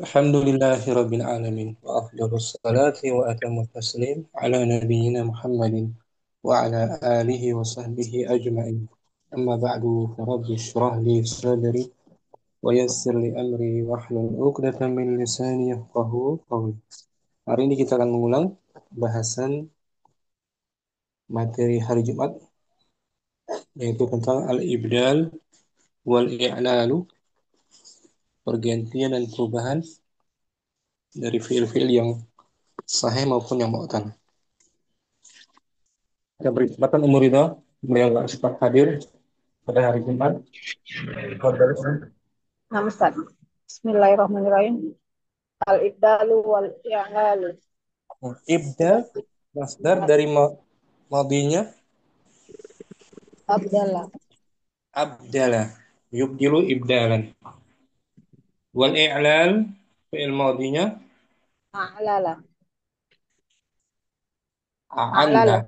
الحمد لله رب العالمين وأفضل الصلاة وأتم التسليم على نبينا محمد وعلى آله وصحبه أجمعين. أما بعد فرب اشرح لي صدري ويسر لي أمري واحلل عقدة من لساني يفقه قولي. Hari ini kita akan mengulang bahasan materi hari Jumat yaitu tentang al-ibdal wal i'lalu, pergantian dan perubahan dari fiil-fiil yang sahih maupun yang mu'tal. Kita beri kesempatan Umur Ridho, beliau nggak sempat hadir pada hari Jumat. Nah, Ustaz. Bismillahirrahmanirrahim. Al-ibdalu wal i'lalu. Ibdal, masdar dari madinya Abdallah. abdala, yubdilu ibdalan. Wal i'lal, fi'il madinya A'lala. a'alla, A'lala.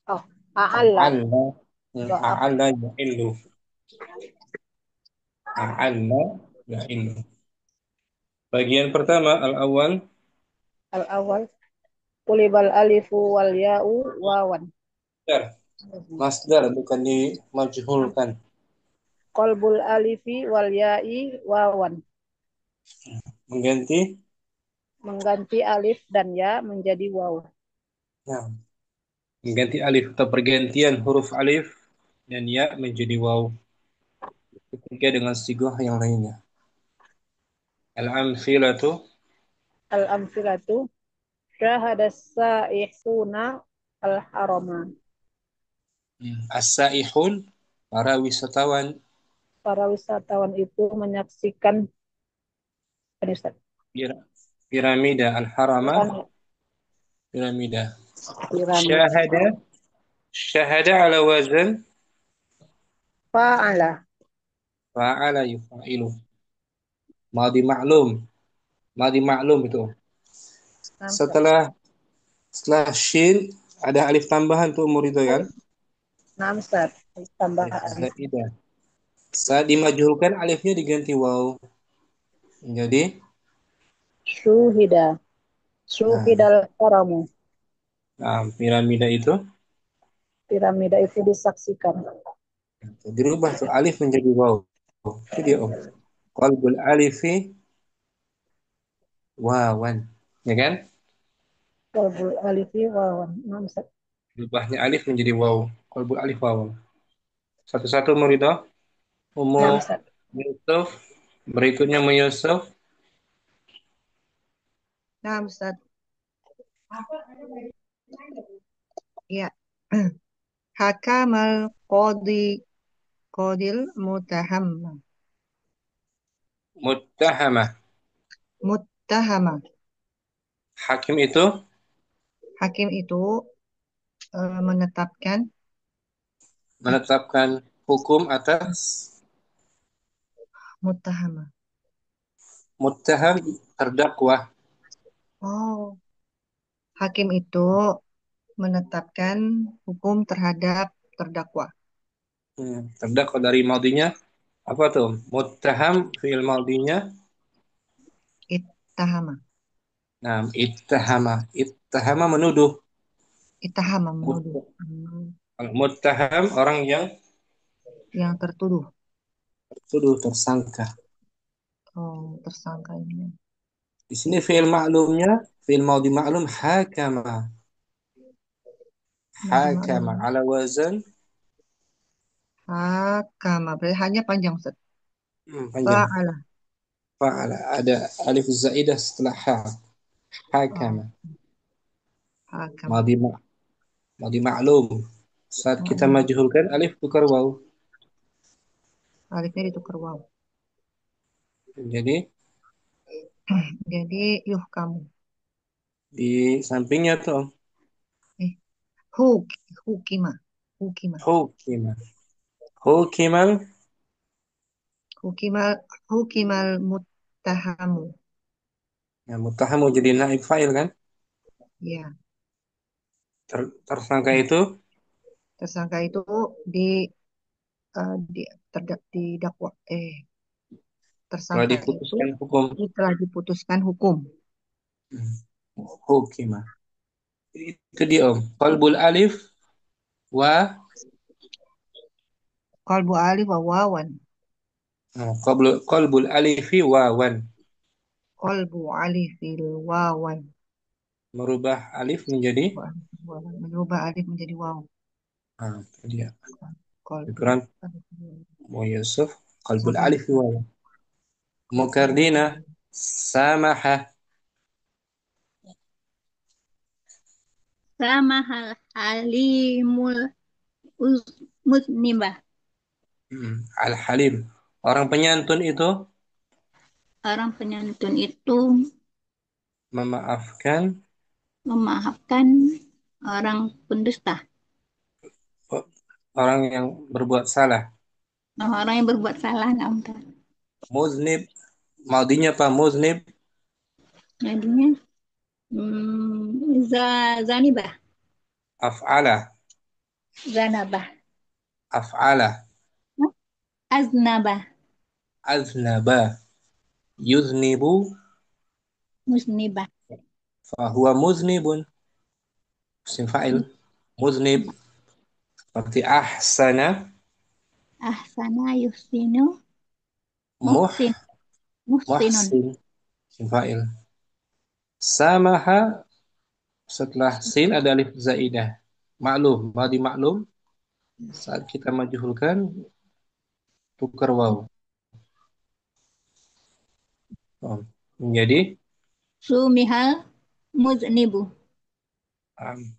Oh, a'alla. a'alla, Do'af. a'alla ya'illu, a'alla ya'illu. Bagian pertama al-awwal, Al-awwal. Kulibal alifu wal ya'u wawan. masdar, masdar bukan dimajhulkan. Qalbul alifi wal ya'i wawan. Mengganti, Mengganti alif dan ya menjadi waw. nah, mengganti alif atau pergantian huruf alif dan ya menjadi waw. Ketiga dengan sigoh yang lainnya. Al-amthilatu, Al-amfilatu. Syahadas sa'ihuna al-harama. as-saihun, para wisatawan, Para wisatawan itu menyaksikan Ustaz, piramida al-harama, piramid. piramida. Piramid. Syahada, syahada ala wazan, Fa'ala. fa'ala yufa'ilu. Madi maklum, madi maklum itu. Namsat. Setelah shin ada alif tambahan tuh umur itu kan? Namsat. Tambah Alif alif. zaidah. Saat dimajhulkan alifnya diganti waw. Jadi, Syuhida. nah, Syuhidal karamu. piramida itu Piramida itu disaksikan. dirubah tuh alif menjadi waw. Itu dia om. Qalbul alifi wawan. Ya kan? Qalbul alifi wawan. Namsat. Berubahnya alif menjadi waw. Qalbul alif wawan. Satu-satu Murido. Umu Namsat. Yusuf. Berikutnya Mu Yusuf. Nah, Ustaz. Ya. Hakamal qadil mutaham. Muttahamah. Muttahama. Hakim itu Hakim itu menetapkan menetapkan hukum atas muttahama. muttaham terdakwa. Oh, hakim itu menetapkan hukum terhadap terdakwa. Terdakwa dari maudinya apa tuh? Muttaham fi'il maudinya. Ittahama. Nah, ittahama. Ittahama menuduh. Ittahama menuduh. Mut- Muttaham orang yang Yang tertuduh. tuduh tersangka. Oh, tersangka ini. Di sini fi'il ma'lumnya, fi'il maudi ma'lum hakama. Mau Hakama dimaklumi. ala wazan Hakama. Berarti hanya panjang, Ustaz. panjang. Fa'ala. Fa'ala ada alif zaidah setelah ha. Oh, Hakama. hakama. Maudi maudi ma'lum. Saat kita Mm-mm. majhulkan alif tukar waw. Alifnya ditukar waw. Jadi Jadi, yuh kamu. di sampingnya tuh Eh, huk. Hukima. Hukima. hukima. Hukimal Hukimal. Hukimal muttahamu. ya muttahamu jadi naib fa'il kan? Ya. Tersangka Nah, itu tersangka itu di didakwa. Telah tersangka itu diputuskan hukum. telah diputuskan hukum. Hmm. Hukimah. Itu dia Om. Qalbul alif wa Qalbu alif wa wawan. qalbul alifi wawan. Qalbu alifil wawan. Merubah alif menjadi Merubah alif menjadi waw. itu dia. Qalbu Syukran alif Mu Yusuf. Qalbul wawan. alifi wawan. Mukardina samaha. Sama hal halimul musnibah. Al-Halim. Orang penyantun itu Orang penyantun itu memaafkan memaafkan orang pendusta. orang yang berbuat salah. Orang yang berbuat salah. Nah, Muznib. Maudinya apa? Muznib. jadinya zanibah. Af'ala. Zanabah. Af'ala. Aznabah. Aznaba. Yuznibu. Musnibah. Fahuwa muznibun. Isim fa'il. Muznib. Seperti ahsana. Ahsana yuhsinu Muh. muhsin. Muhsinun. Muhsin. Isim fa'il. Samaha. Setelah sin ada alif zaidah. Maklum. Madi maklum. Saat kita majhulkan. Tukar waw. Oh. Menjadi Sumihal muznibu.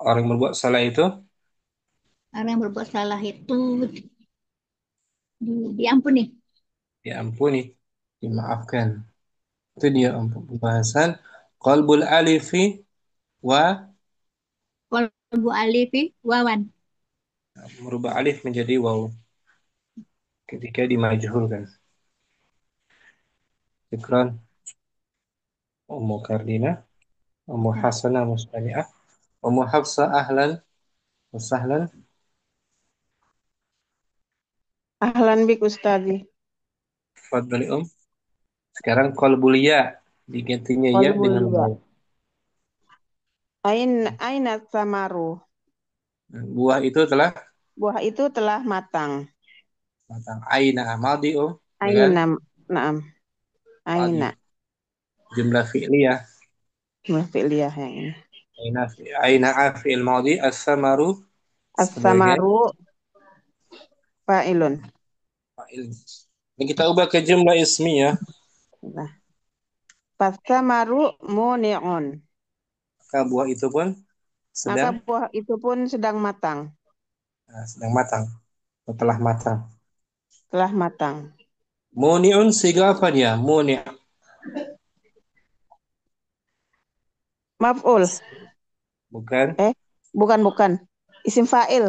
orang yang berbuat salah itu Orang yang berbuat salah itu diampuni. diampuni, dimaafkan. Itu dia untuk pembahasan qalbul alifi wa Qalbu alifi wawan. merubah alif menjadi waw ketika dimajhulkan. Syukran Ummu Kardina, Ummu Hasanah Musbani'ah, Ummu Hafsah ahlan wa sahlan. Ahlan bik Ustazi. Fadhali Sekarang qalbul ya digantinya ya Qalbul dengan ya. waw. Aina samaru. Buah itu telah Buah itu telah matang. matang. Aina madi ya kan? Aina, naam. Madi. Aina. Jumlah fi'liyah. Fi'liyah yang ini. Aina fi'il madi as-samaru sebagai As-samaru fa'ilun. fa'il. Ini kita ubah ke jumlah ismiyah. Nah. Fas-samaru muni'un. Maka buah itu pun Maka sedang buah itu pun sedang matang. sedang matang. Setelah matang. Telah matang. Muni'un siga apa dia? Muni'. Maf'ul. Bukan Bukan. Isim fa'il.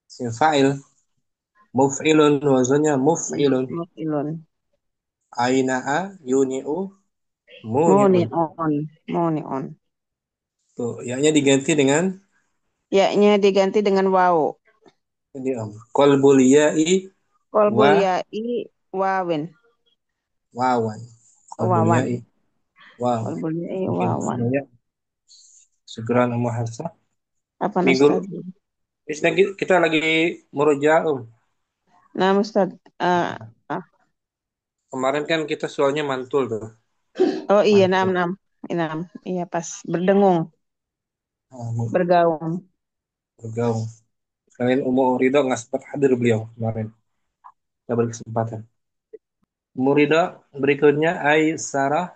isim fa'il. Muf'ilun wazannya muf'ilun. Maf'ilun. Aina'a yuni'u muni'un. Muni'un. Muni'un. Tuh, ya-nya diganti dengan Ya-nya diganti dengan waw. ini qalbul ya'i Qalbul wa ya'i wawin. wawan. Qalbul Wawan. ya'i wawan. Qalbul ya'i Mungkin wawan. ya. Syukran Ummu Hafsah. Apa Minggu Ustaz? kita lagi murojaah Nah, Ustaz. Ah. Kemarin kan kita soalnya mantul tuh. Oh iya, Mantul. enam. Enam. Iya, pas berdengung, bergaung. Bergaung. Selain Ummu Ridho nggak sempat hadir beliau kemarin. Kita beri kesempatan. Ummu Ridho berikutnya Sarah.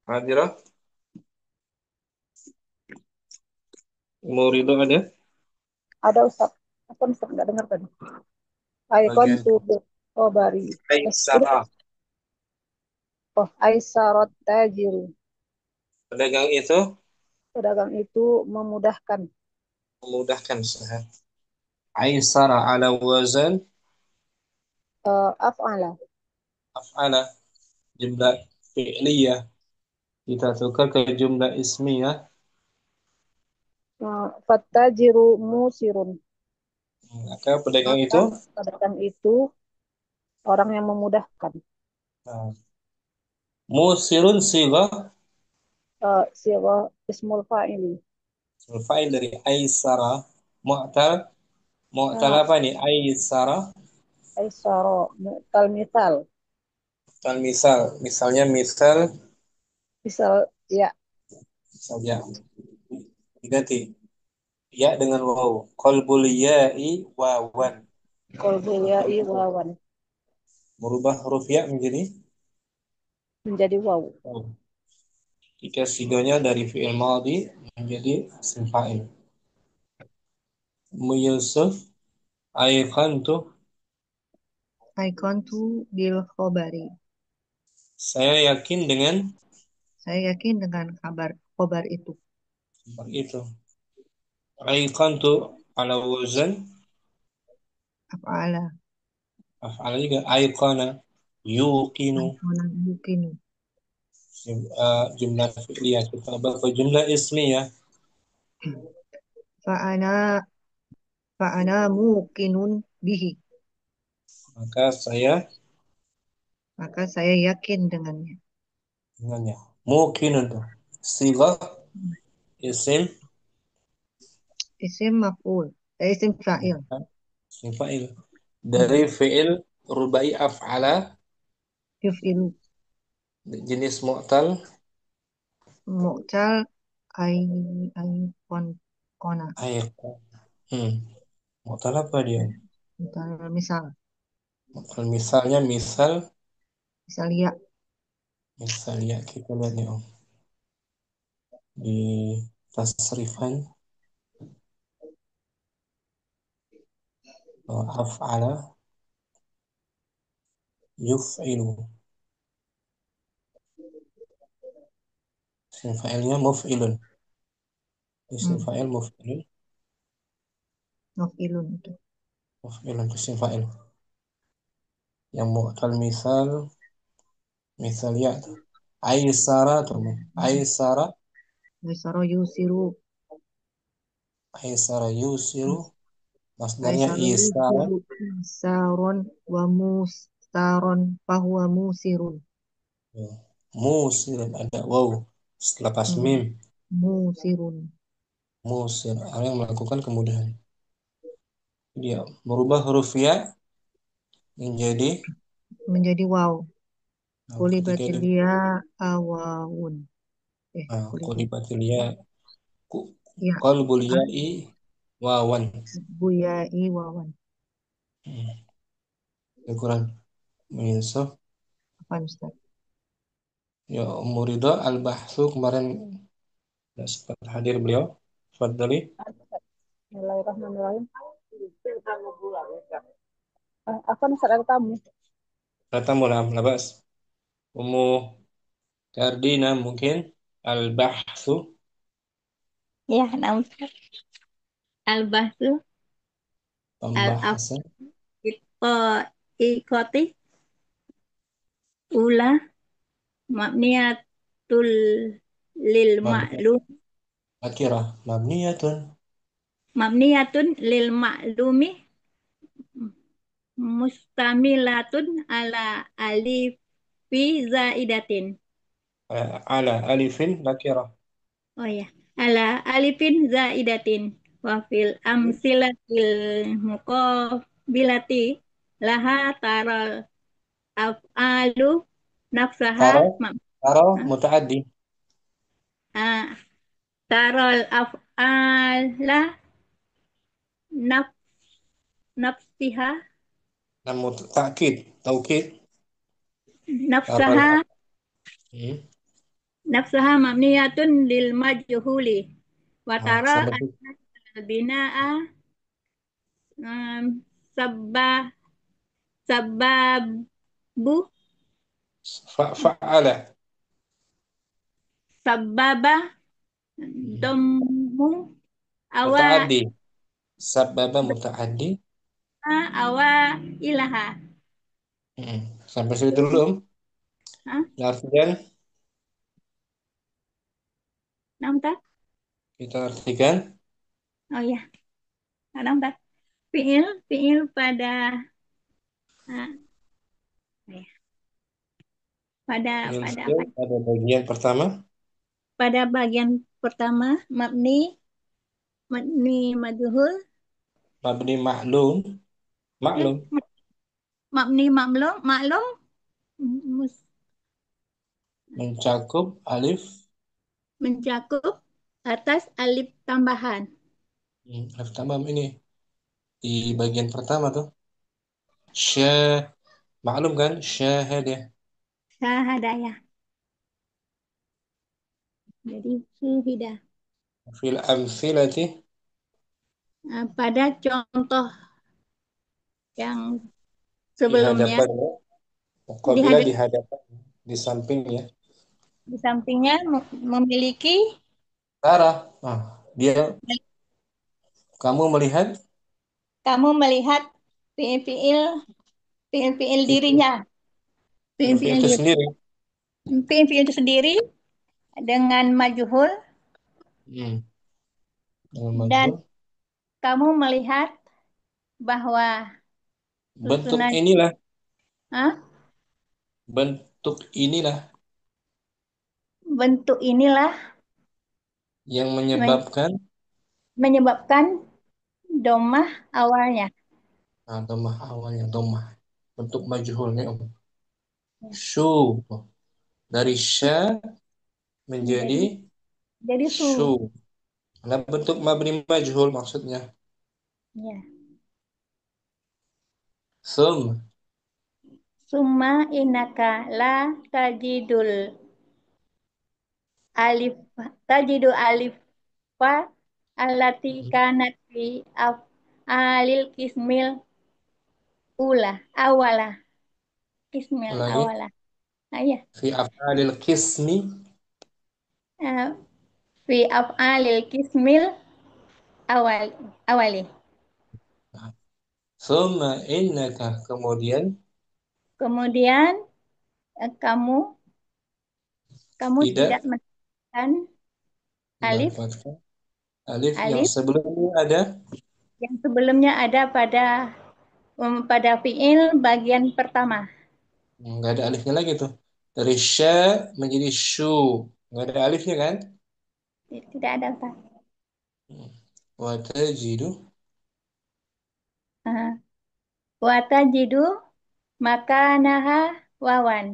Hadirah. Ummu Ridho ada Ada Ustaz. Apa Ustaz nggak dengar tadi? Aikon bagian tubuh kobari. Ini Sarah. Aisyarot tajiru. Pedagang itu Pedagang itu memudahkan. memudahkan usaha. Sarah ala wazan Af'ala. af'ala jumlah fi'liyah kita tukar ke jumlah ismiyah Fattajiru musirun. Maka pedagang Maka itu, pedagang itu orang yang memudahkan. nah, musirun sighah Sirah ismul fa'ili. fa'il dari aisara, mu'tal, mu'tal Nah, apa nih? Aisara, Aisaro, mu'tal misal. dan misal, misalnya misal, Misal, ya, ya, diganti ya dengan waw. Qalbul ya'i wawan. kolbu ya, wawan. Merubah huruf ya menjadi Menjadi waw. waw. Jika siganya dari fi'il madhi menjadi isim fa'il. Mu Yusuf aiqantu, Aikontu bil khobari. saya yakin dengan Saya yakin dengan khobar itu. seperti itu. Aiqantu ala wazan Af'ala. af'ala juga aiqana yuqinu. Aikona mungkin. Jumlah fi'liyah kita ke jumlah ismiyah, Fa'ana fa'ana muqinun bihi. maka saya Maka saya yakin dengannya. dengannya. Mungkin untuk sighah isim Isim maf'ul. Isim fa'il. isim fa'il dari fi'il rubai af'ala Yuf'ilu. jenis mu'tal Mu'tal ay ay kon kona. aiqan. Mu'tal apa dia? Misal. Mu'tal misalnya Misal ya. misal ya kita lihat nih Om di tasrifan af'ala yuf'ilu isim fa'ilnya muf'ilun isim fa'il muf'ilun Muf'ilun itu. muf'ilun isim fa'il yang mu'tal misal ya aisara tuh aisara Aisaro yusiru. aisara yusiru masdarnya Aisaro isara yusiru. Saron wa mustaron fahuwa musirun. musir ada wow setelah pas Hmm. mim Musirun. musir orang yang melakukan kemudahan dia merubah huruf ya menjadi Menjadi waw. ketika Kulibatil dia ya awawun. Kulibat. kulibatil ya ku- Ya. qalbul Ah, ya'i wawan. buyai wawan. Al-Quran Yusuf Apa Ustaz? ya Murido al-bahsu kemarin tidak sempat hadir beliau Fadli Bismillahirrahmanirrahim. Apa nih saudara tamu? kata mulai labas Ummu Kardina mungkin al-bahsu Ya, namun al-bahsu pembahasan al-ikoti ula mabniyatul lil mabniyat ma'lum akhirah mabniyatun mabniyatun lil ma'lumi mustamilatun ala alifi zaidatin. ala alifin nakirah Oh ya, ala alifin zaidatin wa fil amsilatil muqabilati laha taral af'alu nafsaha taro ma- taro ah, mutaaddi ah, taral af'ala naf, nafsiha namun takkid taukid taral nafsaha hmm. nafsaha mabniyatun lil majhuli wa tara Sampai itu al binaa sabba sababu fa'ala sababa hmm. domu awa Mutaaddi sababa mutaaddi awa ilaha. hmm. Sampai situ dulu Om Hah? artikan Nampak? kita artikan Oh ya, kadang tak fiil fiil pada ah, ya, pada Fiil pada fiil apa? pada bagian pertama. Pada bagian pertama mabni majhul, Mabni maklum. eh Maklum. mabni maklum maklum mus- Mencakup alif. mencakup atas alif tambahan. Alif tambah ini. Di bagian pertama tuh. Syah. Maklum kan? Syahadah. Syahadaya. Jadi syuhida. Fil amthilati. Pada contoh yang Di sebelumnya hadapan. di Apabila hadis di hadapan. Di sampingnya. di sampingnya memiliki Sarah. Nah, dia. Kamu melihat kamu melihat fiil-fiil fiil-fiil fiil dirinya, fiil fiil-fiil itu diri, sendiri. fiil-fiil itu sendiri dengan majhul Hmm. Dengan dan majhul. kamu melihat bahwa Bentuk susunan inilah. ah, Bentuk inilah. bentuk inilah Yang men- menyebabkan. menyebabkan domah awalnya. Nah, domah awalnya. Domah. Bentuk majhulnya. Syu. Dari sya menjadi Jadi jadi syu. Nah, bentuk mabni majhul maksudnya. ya. Sum. Summa inaka la tajidul alif tajidu alif fa allati kanat fi alil kismil ula awala kismil Lagi. awala. Ah, ya. Fi af'alil qismi. Ah, fi af'alil kismil awal awali. Summa innaka. Kemudian Kemudian kamu kamu tidak tidak menekan alif mendapatkan alif yang alif sebelumnya ada. yang sebelumnya ada pada fiil bagian pertama. Nggak ada alifnya lagi tuh. Dari sya menjadi syu. Nggak ada alifnya kan? Tidak ada Ustaz. Wa tajidu. Ah, wa tajidu makanaha wawan.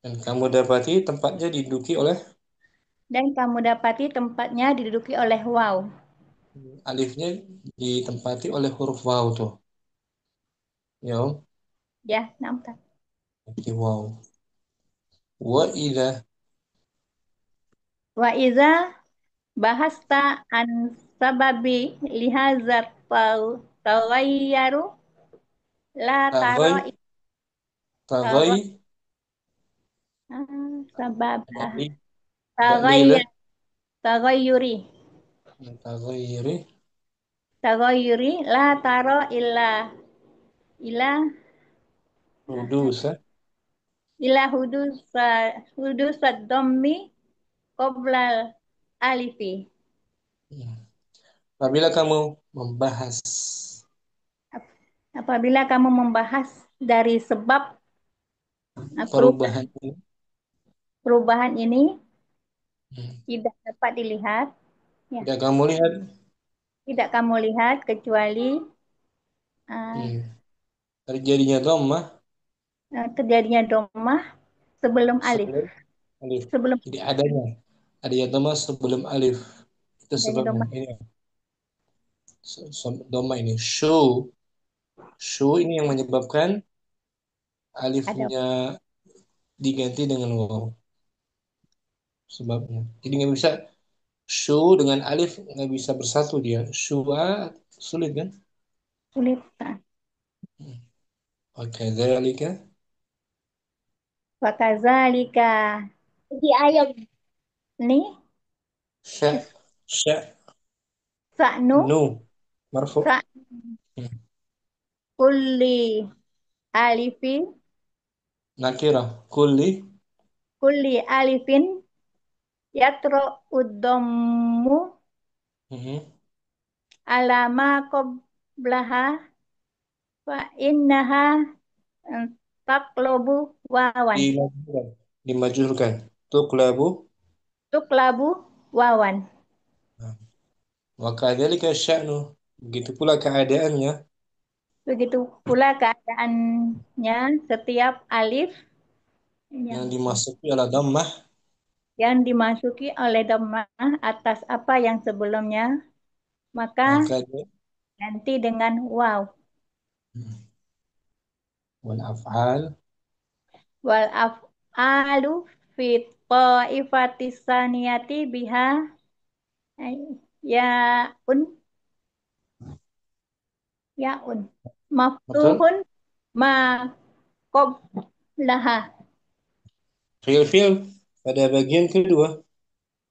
Dan kamu dapati tempatnya diduduki oleh Dan kamu dapati tempatnya diduduki oleh waw. alifnya ditempati oleh huruf waw tuh. Ya, Om. Ya, nampak. Di waw. Wa idza Wa iza bahasta an sababi lihazat tawayyaru la tagai taro tagai taro sababah tagai baklilah tagayyar tagayyuri tagayiri tagayyuri la taro illa rudusa. ila hudusad dhammi qoblal alifi. Apabila kamu membahas Apabila kamu membahas dari sebab perubahan perubahan ini, perubahan ini hmm, tidak dapat dilihat, ya, tidak kamu lihat tidak kamu lihat kecuali uh, hmm, terjadinya dhammah terjadinya domah sebelum alif, sebelum alif. sebelum Jadi adanya dhammah sebelum alif. Itu adanya sebabnya. domah. Ini dhammah ini syu ini yang menyebabkan Ada alifnya diganti dengan waw sebabnya. Jadi nggak bisa syu dengan alif nggak bisa bersatu dia. Syua sulit kan? sulit. Oke, dzalika Wakazalika. Di ayat ini sya sya sa'nu nu marfu. sa Hmm. kulli alifi Nakirah kulli kulli alifin yatro uddommu mhm, ala ma qablaha fa innaha taqlubu wawan. Dimajukan. Dimajurkan. Tuqlabu. Tuqlabu wawan. Nah, wa kadzalika sya'nu. Begitu pula keadaannya Begitu pula keadaannya setiap alif yang yang dimasuki oleh dhammah, dimasuki oleh dhammah atas apa yang sebelumnya, maka maka dia ganti dengan waw. wal af'al Wal af'alu fi ta'ifatis saniyati biha yaun yaun betul. maftuhun ma qablaha. Fiil-fiil pada bagian kedua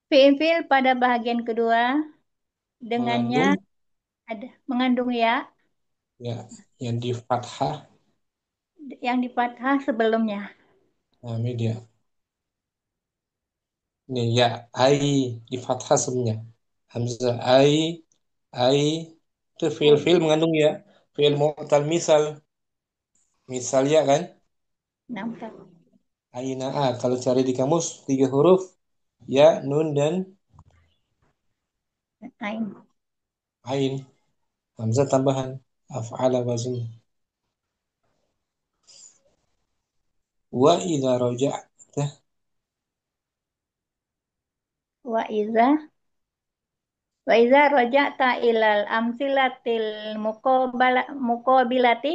Fi'il pada bagian kedua dengannya mengandung ada mengandung ya ya yang di fathah. yang di fathah sebelumnya. Nah, ini dia. Ini ya ai di fathah sebelumnya. Hamzah ai itu Oh, fiil-fiil mengandung ya. Fiil mu'tal misal. Misal ya kan? nampak. Aina a kalau cari di kamus tiga huruf ya, nun dan Ain. ain. Hamzah tambahan af'ala wazn. Wa idza raja'ta Wa iza wa iza raja'ta ilal amsilatil muqabilati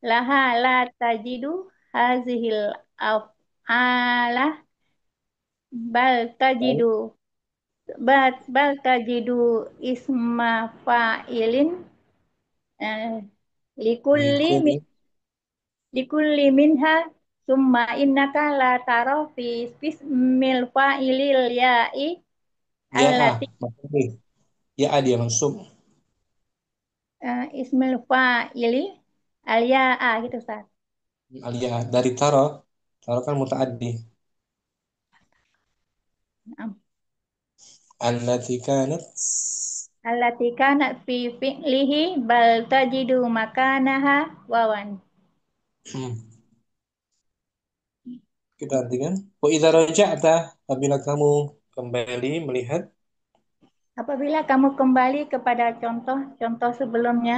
laha la tajidu hazihil af'ala bal tajidu bal tajidu isma fa'ilin eh, likulli likuli likulli minha summa innaka la taro fi ismil fa'ilil ya'i ya a allati maksudnya ya a dia mansub ismil fa'ili al ya'a gitu Ustaz. alia dari taro. Taro kan mutaaddi. Am. Allati kanat Allati kanat fi fi'lihi bal tajidu makanaha wawan. hmm. Kita artikan wa idza raja'ta apabila kamu kembali melihat Apabila kamu kembali kepada contoh-contoh sebelumnya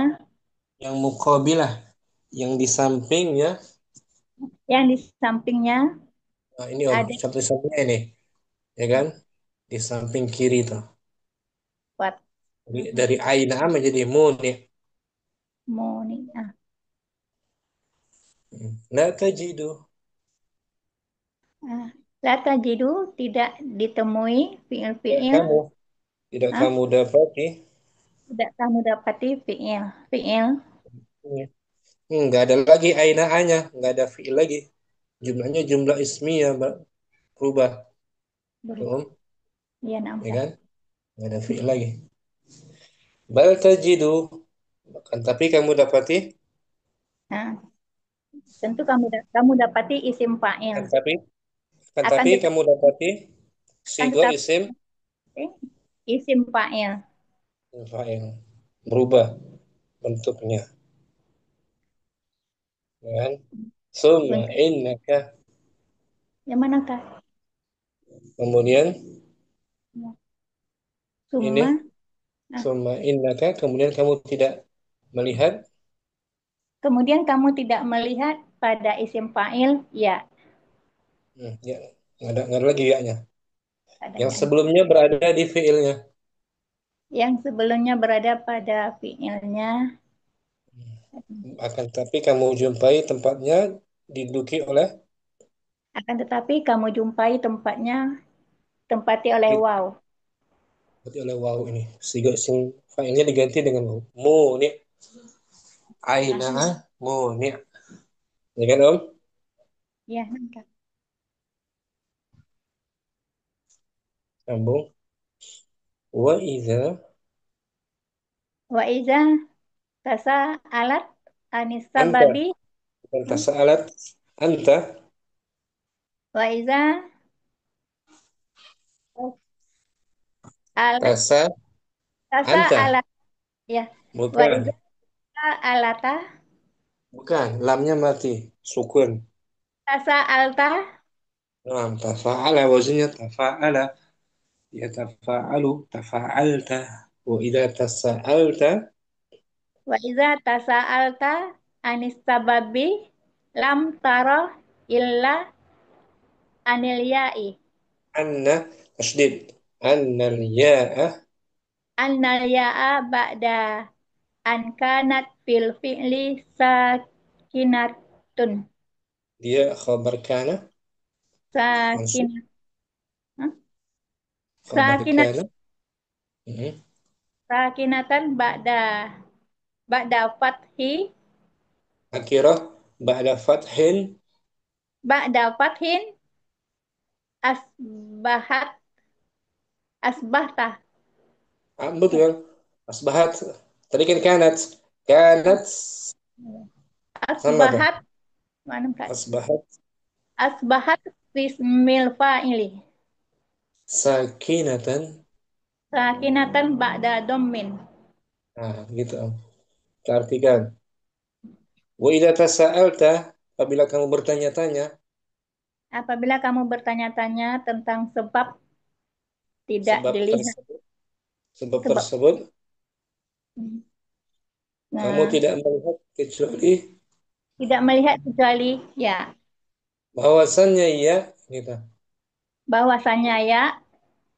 yang muqabilah yang di sampingnya. yang di sampingnya Nah, ini Om, ada contoh sampingnya ini, ya kan? Di samping kiri tuh. buat Dari aina menjadi muni. moni. La tajidu. Ah, la tajidu tidak ditemui Ya, fi'il-fi'il. kamu tidak Ah, kamu dapati. tidak kamu dapati fi'il. Fi'il Nggak ada lagi aina anya, nggak ada fiil lagi. Jumlahnya jumlah ismiyah berubah, tuh, berubah. Om, Ya ya nampak. kan? Nggak ada fiil lagi. Bal tajidu, kan tapi kamu dapati, Nah, tentu kamu dapati isim fa'il. kan tapi, kan Akan tapi tetapi, kamu dapati akan sigo tetapi isim isim fa'il. fa'il berubah bentuknya, ya kan? Summa Bentuk innaka, yang manakah? kemudian Ya. ini Summa. Nah, summa innaka, kemudian kamu tidak melihat. kemudian kamu tidak melihat pada isim fa'il, ya, Ya, nggak ada lagi ya-nya. ada Yang ya. sebelumnya berada di fiilnya. Yang sebelumnya berada pada fi'ilnya, Akan tapi kamu jumpai tempatnya diduduki oleh akan tetapi kamu jumpai tempati oleh waw. diduduki oleh waw ini. Sehingga isim fa'ilnya diganti dengan waw. Mu ini Nah, aina mu ini. Ya kan Om? ya, nampak. Sambung. Wa iza Wa iza tasa alat anis anta, sababi. bukan tasa'alat anta Wa iza alat tasa tasa anta alat Ya. Wa Bukan. iza alata Bukan. Lamnya mati. Sukun. tasa alta Nah, tafa'ala wazannya tafa'ala. Yatafa'alu. Tafa'alta. Wa idza tasa'alta. wa iza tasa alta anis sababi lam tara illa anil ya'i. Anna. Tasdid. Anna al-ya'a. Annal ya'a ba'da an kanat fil fi'li sakinatun. Dia khabar kana. Mansub. Sakinat. Hah? Khabar Sakinat. kana. Mhm. Sakinatan ba'da fathi Akhirah. Ba'da fathin. ba'da fathin asbahat asbahta Betul. Asbahat. Tadi kan kanat. Kanat. Sama apa? asbahat mana Kak? Asbahat. Asbahat fismil fa'ili Sakinatan. sakinatan ba'da dommin. Nah, gitu. Kita artikan. Wa idza tasa'alta, apabila kamu bertanya-tanya, Apabila kamu bertanya-tanya tentang sebab tidak sebab dilihat tersebut, sebab sebab. tersebut, kamu Nah, tidak melihat kecuali tidak melihat kecuali ya bahwasannya ia, gitu. bahwasanya ya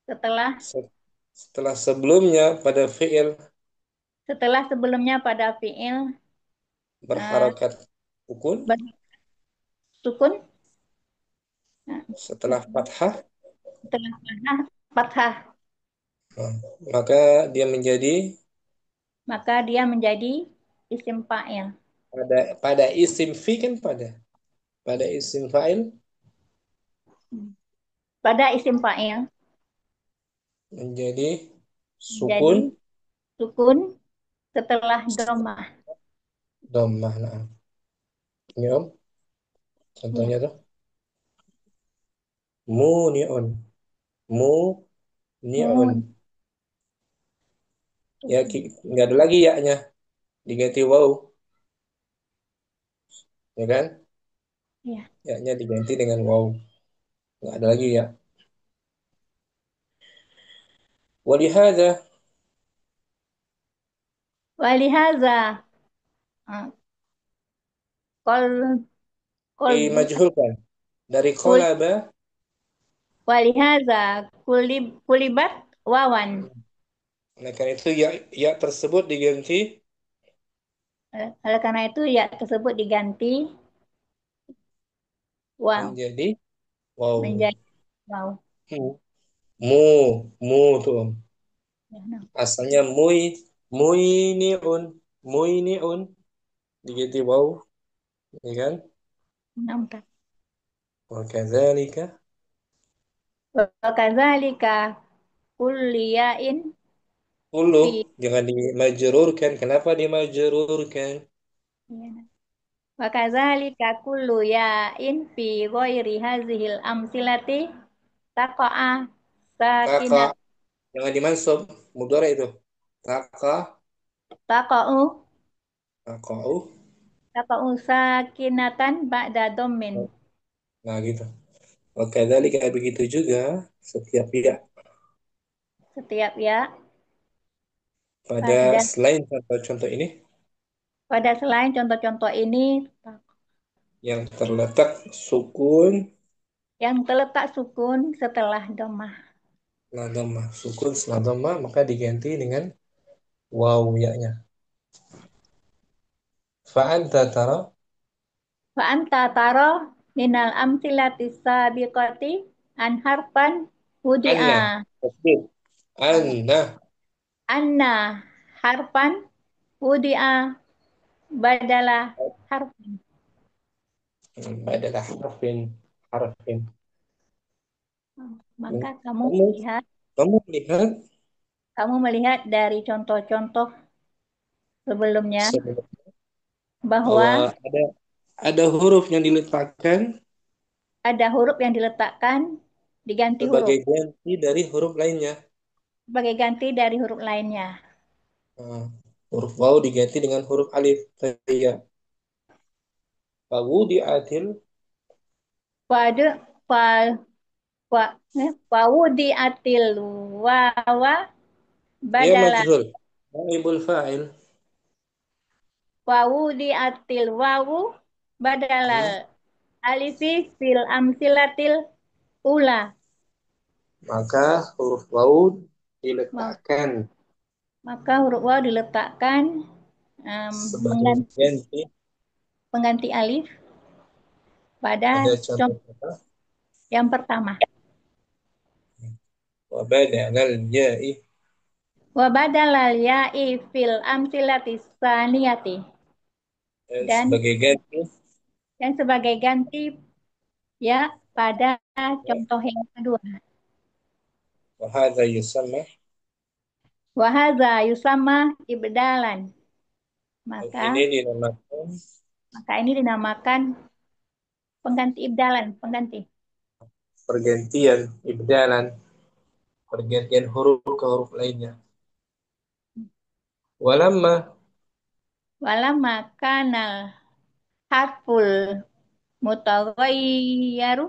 setelah Setelah sebelumnya pada fiil setelah sebelumnya pada fiil eh, berharakat sukun, bersukun. Nah, setelah fathah, setelah fathah, fathah, nah, maka dia menjadi maka dia menjadi isim fa'il. pada isim fi kan pada isim fa'il Pada isim fa'il menjadi jadi sukun sukun setelah domah. dhammah. Nah, ini Om, Ya. contohnya tuh muniun, muniun. Mun. Ya, nggak ada lagi ya-nya, diganti waw, ya kan? Ya. Ya-nya diganti dengan waw, nggak ada lagi ya. Walihada Walihaza eh, kol kolbuka dimajhulkan dari kul kolaba. walihaza kulibat wawan. Nah, karena itu ya tersebut diganti Oleh karena itu ya tersebut diganti waw menjadi waw. menjadi waw. Mu, mu, mu tuh Om. Ya, nah. Asalnya muiniun, muiniun diganti waw, ya kan? Nah, Kak. Wa kadzalika. Wa kadzalika kulliyain Ulu, fi. jangan dimajrurkan. Kenapa dimajrurkan? Wa kadzalika kullu ya'in fi ghairi hazihil amsilati taqa'a Taka, sakinat jangan dimansub. Mudhari itu. Taka, taqa'u takau. taqa'u sakinatan ba'da dhammin. Nah, gitu. Oke, dari kayak begitu juga setiap ya Setiap ya pada pada selain contoh-contoh ini selain contoh-contoh ini yang terletak sukun, yang terletak sukun setelah dhammah. setelah dhammah, sukun setelah dhammah maka diganti dengan waw ya-nya. Fa'anta tara Wa anta tara minal amsilati sabiqati an harfan wudi'a anna tasbih anna anna harfan wudi'a badala harfin. adalah harfin. Maka Kamu kamu lihat kamu melihat dari contoh-contoh sebelumnya sebelum bahwa bahwa ada huruf yang diletakkan ada huruf yang diletakkan diganti huruf sebagai ganti dari huruf lainnya. sebagai ganti dari huruf lainnya. Nah, Huruf waw diganti dengan huruf alif. Ya. Fawudi'atil Pada pa pa Fawudiatil wawa ya badala majhul. Naibul fa'il. Fawudiatil wawu badalal Hmm. alifi fil amsilatil ula. Maka huruf waw Ma- diletakkan Maka huruf waw diletakkan sebagai ganti pengganti alif pada pada contoh contoh kata yang pertama. wa badalal ya'i Wa badalal ya'i fil amsilati saniyati. dan Dan sebagai ganti sebagai ganti ya pada ya, contoh yang kedua. wa hadza yusamma Wahaza yusama ibdalan. dan Maka ini dinamakan ini dinamakan pengganti ibdalan, pengganti. pergantian ibdalan, pergantian huruf ke huruf lainnya. Walamma Walama kanal harful mutaghayyaru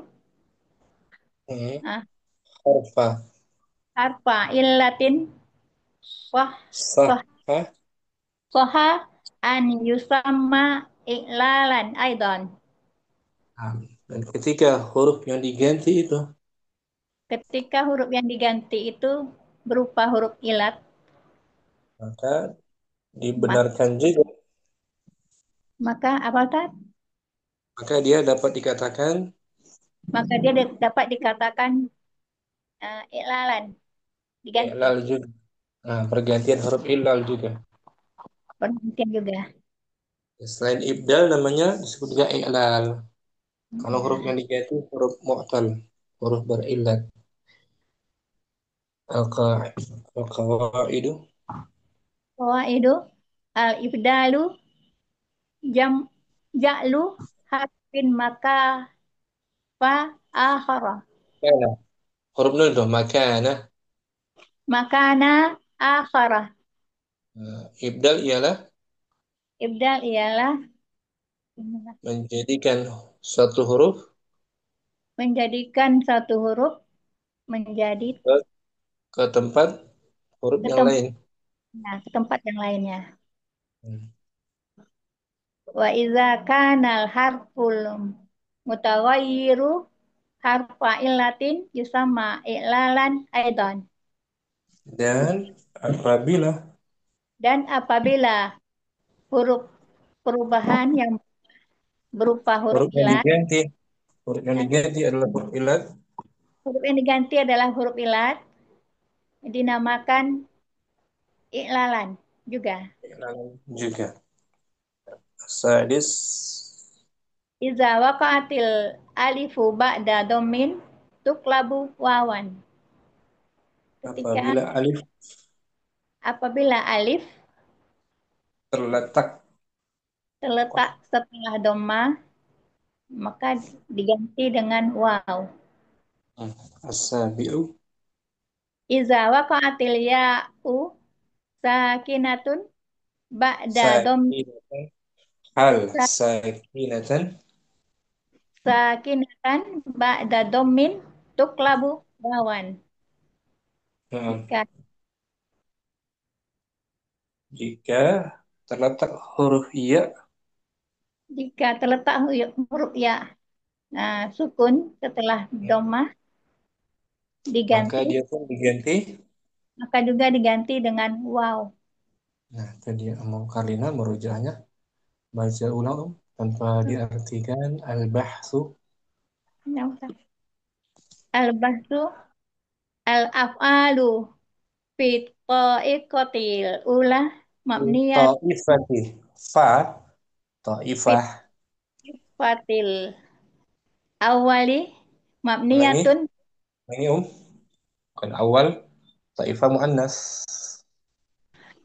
hmm, ah, harfa harfa illatin wah sah soh soha an yusamma i'lalan aidan. dan ketika huruf yang diganti itu Ketika huruf yang diganti itu berupa huruf ilat, maka mak- dibenarkan juga maka apa Tad? maka dia dapat dikatakan Maka dia dapat dikatakan i'lalan, diganti, i'lal juga. Nah, pergantian huruf illal juga. perhentian juga. Selain ibdal namanya disebut juga i'lal. Kalau huruf Ya. yang diganti huruf mu'tal, huruf berillat. Al-qawaidu Qawaidu al-ibdalu jam ja'lu harfin maka fa akhara. kana. Huruf nol itu makana. Makana akhara. Ibdal ialah Ibdal ialah menjadikan suatu huruf menjadikan satu huruf menjadi ke, ke tempat huruf ke yang tempat, lain. ke tempat yang lainnya. Hmm. Wa iza kanal harful mutaghayyiru harfa illatin yusamma i'lalan aidan. Dan apabila Dan apabila huruf perubahan yang berupa huruf huruf yang ilat, diganti, huruf yang eh, diganti adalah huruf illat, huruf yang diganti adalah huruf ilat, dinamakan i'lalan juga. juga. Sadis Iza waqa'atil alifu ba'da dhammin tuklabu wawan. Ketika apabila alif apabila alif terletak terletak setelah dhamma maka diganti dengan waw. asabi'u Iza waqa'atil ya'u sakinatun ba'da dhamm sakinatan hal sakinatan sakinatan ba'da dhammin tuklabu wawan. Nah, Jika jika terletak huruf iya terletak huruf ya, nah, sukun setelah dhammah maka diganti dia pun diganti. maka juga diganti dengan waw. Nah, tadi Om Karlina merujuknya baca ulang tanpa diartikan al-bahthu Al-bahsu al-af'alu fi ta'iqatil ula mabniyat ta'ifati fa ta'ifah fatil awali ulangi mabniyatun ini bukan awal ta'ifah muannas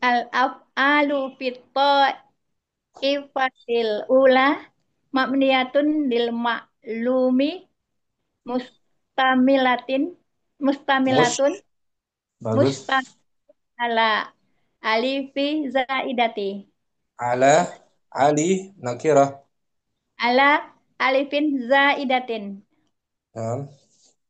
al-af'alu fi ta'ifatil ula mabniyatun lil ma'lumi mustamilatin mus mustamilatun bagus mustamala alifi zaidati. Ala Ali nakirah. Ala alifin zaidatin. Naam.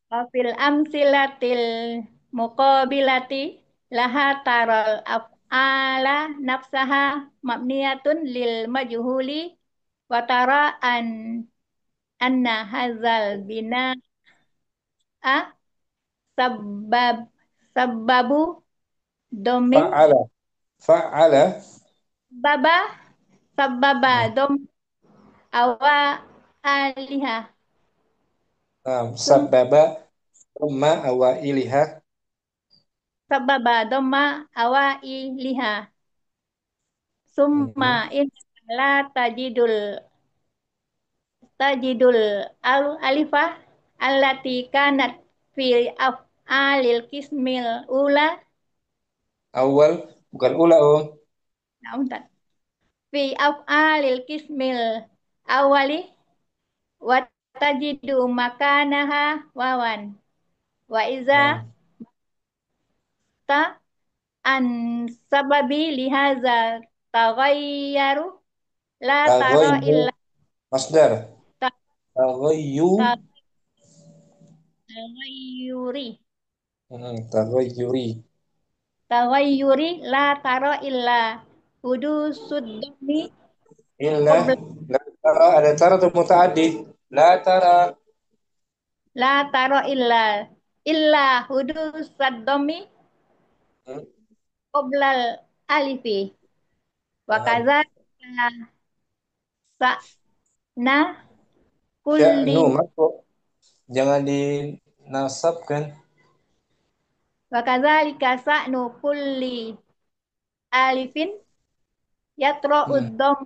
Wafil amsilatil muqabilati laha taral af'ala nafsaha mabniyatun lil majhuli wa tara anna hazal bina'a sabab sababu domin Fa'ala. Fa'ala. baba sababa Naam. dom awa aliha Naam. sum Sababa Rumma awailiha. sababa doma awa iliha summa Mhm. in la tajidul alifah allati kanat fi af'alil kismil ula Awal bukan ula om. nah, bentar. Fi af'alil kismil awali wa tajidu makanaha wawan wa iza Naam. ta an sababi lihaza taghayyaru la tara Taghayyu illa masdar. ta- Taghayyu. taghayyuri Taghayyuri. taghayyuri la tara illa hudusud dami Illa qabla la tara ada tara tu mutaaddi. La tara. la tara illa hudusad dami Hmm. qoblal alifi wa Naam. kadzalika sa'na kulli Sya'nu masuk. Jangan dinasabkan. wa kadzalika sa'nu kulli alifin yatra'ud Hmm. dam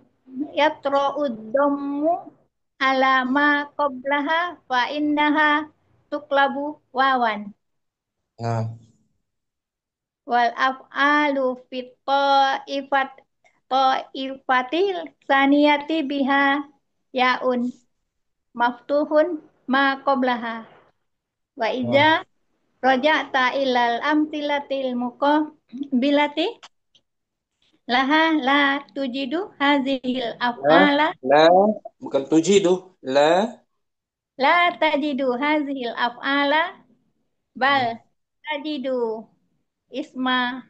yatra'ud dammu ala ma qablaha fa innaha tuklabu wawan Nah. wal af'alu fit ta'ifatil saniyati biha yaun maftuhun ma qablaha wa iza Nah. raja'ta ilal amtilatil muqabilati laha la tujidu hazil La. af'ala La. Bukan tujidu. La. la tajidu hazil af'ala bal Hmm. tajidu isma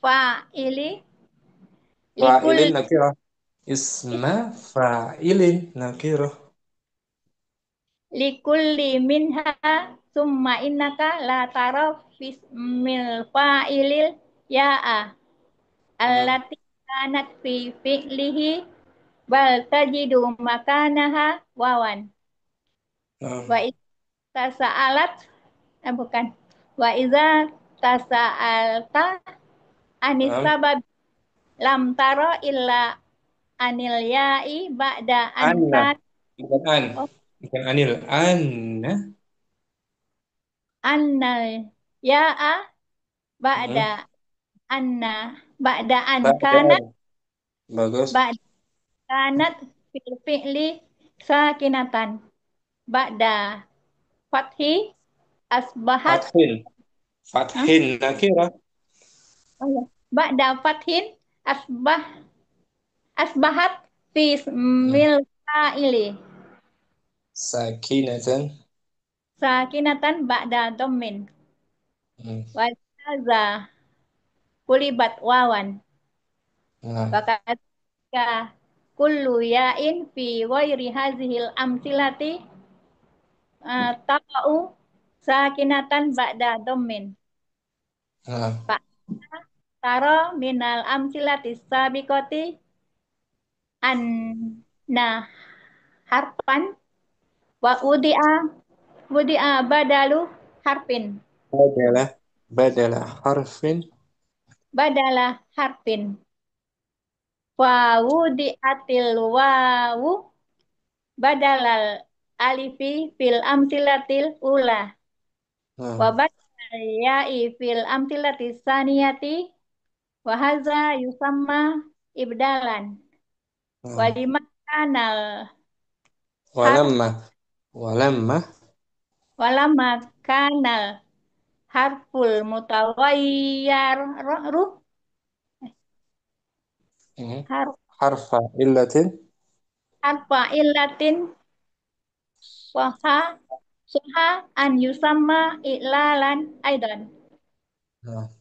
fa'ili likul Fa'ilin nakirah. Isma fa'ilin nakirah. likulli minha summa innaka la tara fismil fa'ilil ya'a Hmm. allati kanat fi fi'lihi bal tajidu makanaha wawan Nah. wa idza tasa'alat bukan wa iza tasa'alta anis Nah. sabab lam tara illa anil ya'i ba'da an Anna. kan Bukan an. oh, Bukan anil. Anna. annal ya'a ba'da Hmm. anna ba'da an kana Ba'da. Bagus. ba'da kanat fil fi'li sakinatan ba'da fathi asbahat Fathin. Hah? Fathin nakirah. Oh, ya. Ba'da fathin asbah asbahat fi Hmm. ismil fa'ili Sakinatan. sakinatan ba'da dhammin Hmm. wa hadza kulibat wawan Nah. wa kadza kullu ya'in fi ghairi hazihil amsilati taqa'u sakinatan ba'da dhammin Nah. fa tara minal amsilati sabiqati anna harfan wa wudi'a badalu harfin Badalah. Badalah harfin. badala harfin wa wudi'atil wawu badalal alifi fil amsilatil ula wa Nah. badal ya'i fil amsilatis saniyati wa hadza yusamma ibdalan wa Nah. liman kanal harf Walamma. Walamma. walama kanal harful mutaghayyar Har- حرف علة. Harfa illatin waha suha an yusamma i'lalan aidan. Nah,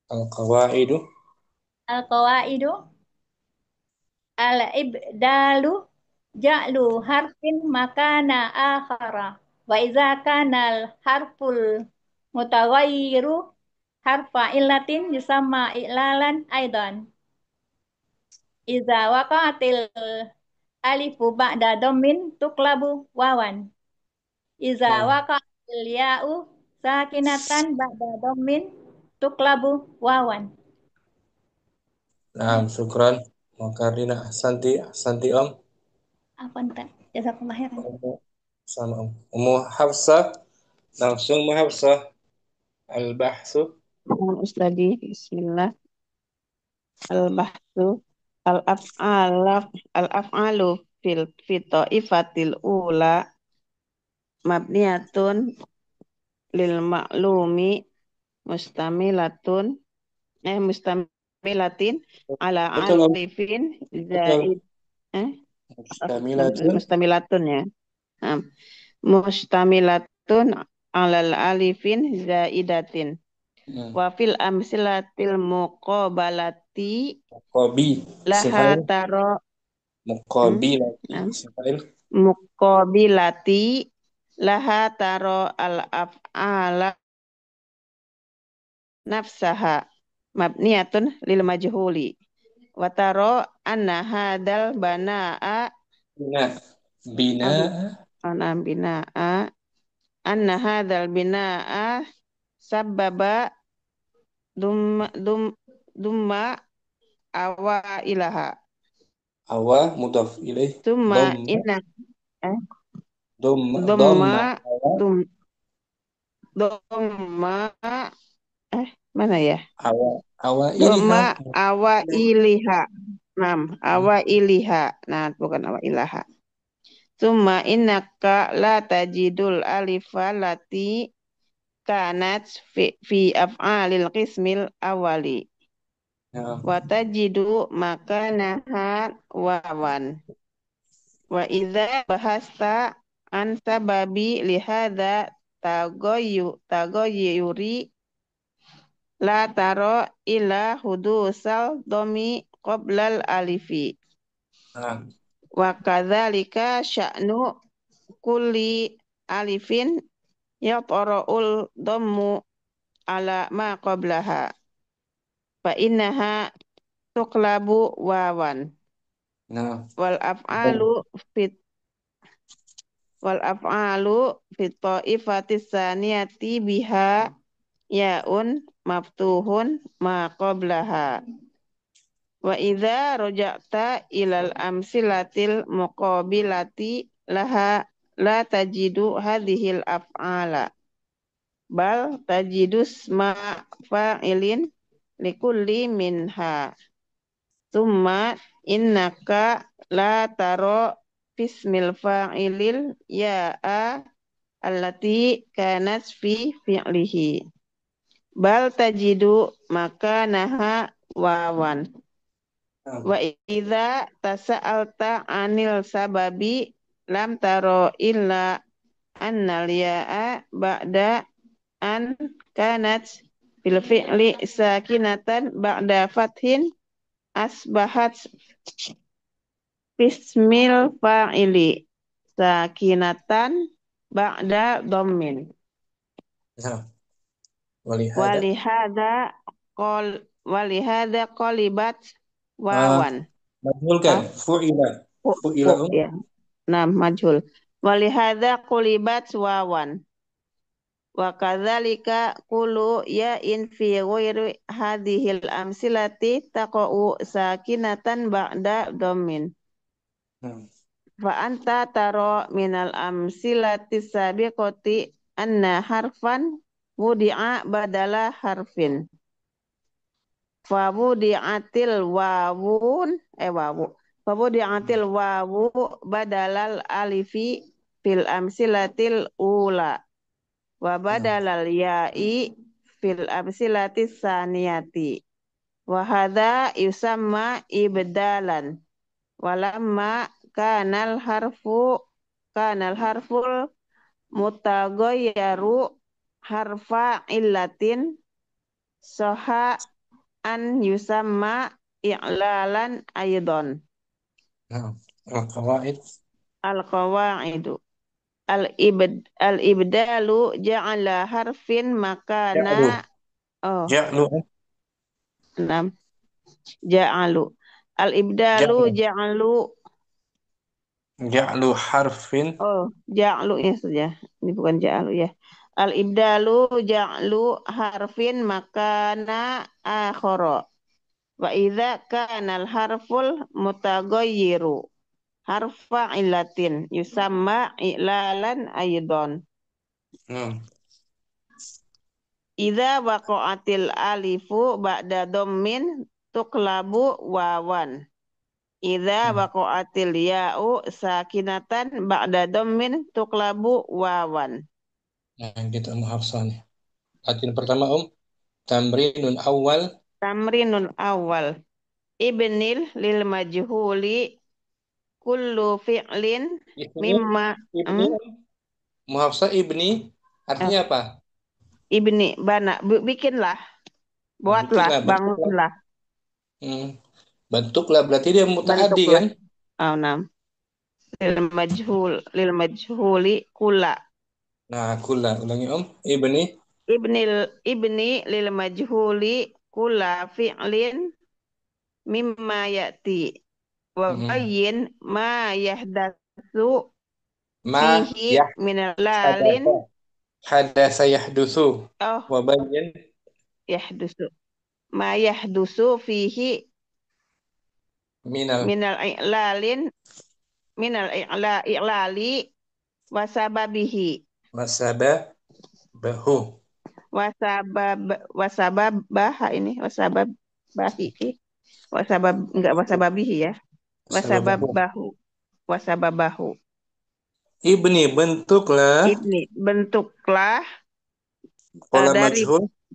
القواعد. Al-qawaidu al-ibdalu ja'lu harfin makana akhara. Wa iza kana al-harful mutaghayyiru harfa illatin yusamma i'lalan aidan. Iza waqa'atil alifu ba'da dhammin tuklabu wawan. Iza Nah, waqa'atil ya'u sakinatan ba'da dhammin tuklabu wawan. nah, syukran. Makarina ahsanti, ahsanti Om. Apa entar? Jazakallah khairan. Sama Om. Ummu Hafsah, langsung Ummu Hafsah. Al-bahsu. Ustadi, bismillah. Al-bahsu al-af'alu fi ifatil ula mabniyatun lil ma'lumi mustamilatun mustamilatin ala Betul Om. alifin Betul. zaid Mustamilatun. mustamilatun ya. Nah, mustamilatun alal alifin zaidatin. Wa fil amsilatil muqabalati Muqabi. Isim laha fa'il. taro Muqabi lagi. nah, Isim fa'il. muqabilati laha taro al af'ala nafsaha mabniyatun lil majhuli wa taro anna hadal bana'a Bina. Bina. ana bina'a anna hadal bina'a sababa dumma awa ilaha Awa mudaf ilaih. Tumma Dhamma. inna eh, Dhamma. Dhamma. Dhamma Awa. dum Dhamma mana ya? Awa. Awa iliha. Dhamma awa iliha. Nam, awa iliha. Nah, bukan awa ilaha. Tumma innaka la tajidul alifa lati kanat fi af'alil qismil awali. Ya. Wa tajidu makanaha wawan. Wa idza bahasta an sababi lihada tagoyuri la taro ila hudusal domi qoblal alifi. Nah. Wa kadzalika sya'nu kulli alifin yaqra'ul dhammu ala ma qablaha. Fa innaha tuqlabu wawan. Nah. Wal af'alu fit wal af'alu fit ta'ifatis saniyati biha yaun maftuhun ma qablaha. Wa idza raja'ta ilal amsilatil muqabilati laha la tajidu hadhil af'ala bal tajidus ma fa'ilin likulli minha. Tsumma innaka la taro fismil fa'ilil ya'a allati kanat fi fi'lihi bal tajidu makanaha wawan. Wa idza tasa'alta anil sababi lam taro illa annal ya'a ba'da an kanat fil fi'li sakinatan ba'da fathin asbahat bismil fa'ili sakinatan ba'da dhammin. Nah. Walihada. Walihada qalibat wawan. Majhul kan? Fu'ila. Fu'ila Ya. Nah, majhul. Walihada qulibat wawan. Wa kadzalika qulu ya in fi ghairi hadhil amsilati taqa'u sakinatan ba'da dhammin. Fa anta taro minal amsilati sabiqati anna harfan wudi'a badala harfin. Fa wudi'atil wawun Fabudi'atil wawu badalal alifi fil amsilatil ula wa badalal ya'i fil amsilatis saniyati Wa hadza yusamma ibdalan. Walamma kanal harful mutaghayyaru harfa illatin soha an yusamma i'lalan aydon. Nah, al-qawaid. Al-qawaidu. Al-ibdalu ja'ala harfin Ja'lu. makana Ja'lu. enam ja'alu. Al-ibdalu Ja'lu. ja'alu Ja'lu harfin. ja'lu ya saja. Ini bukan ja'alu ya. Al-ibdalu ja'lu harfin makana akhara. Wa idza kana al-harful mutaghayyiru harfa illatin yusamma i'lalan aydon. Hmm. Idza waqa'atil alifu ba'da dhammin tuqlabu wawan. Idza waqa'atil ya'u sakinatan ba'da dhammin tuqlabu wawan. Nah, kita Hafsah nih. Latihan pertama tamrinun awal. Tamrinun awal. Ibnil lil majhuli kullu fi'lin mimma Ibni. Muhafsah ibni artinya apa? ibni bana bikinlah, buatlah, Bikinlah, bentuklah. bangunlah, Bentuklah berarti dia mutaaddi bentuklah. kan? Nam. Lil majhuli kula. Nah, kula ulangi ibni. Ibni lil majhuli kula fi'lin mimma ya'ti wa bayyin ma yahdatsu Ma fihi min lalin hadatsa yahdutsu wa bayyin yahdusu ma yahdusu fihi minal i'lalin minal i'lali wasababihi wasababahu wasababah ini wasababahi enggak wasababihi ya wasababahu ibni bentuklah dari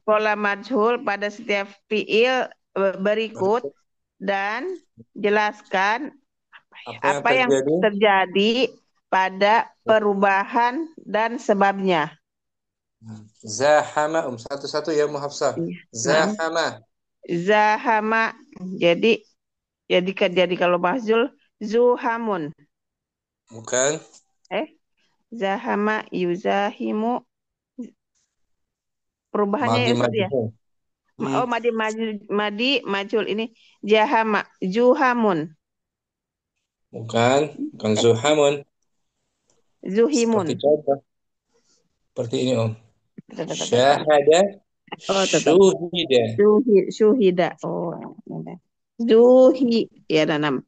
pola majhul pada setiap fiil berikut dan jelaskan apa yang terjadi pada perubahan dan sebabnya. Zahama satu-satu ya Muhafsah. Zahama. Jadi kalau mahzul zuhamun. Bukan. Zahama yuzahimu. Perubahannya ya Ustaz ya. Madi majhul ini jahama juhamun. Bukan zuhamun. Zuhimun. Seperti ini Syahada. Syuhida. Ya nanam.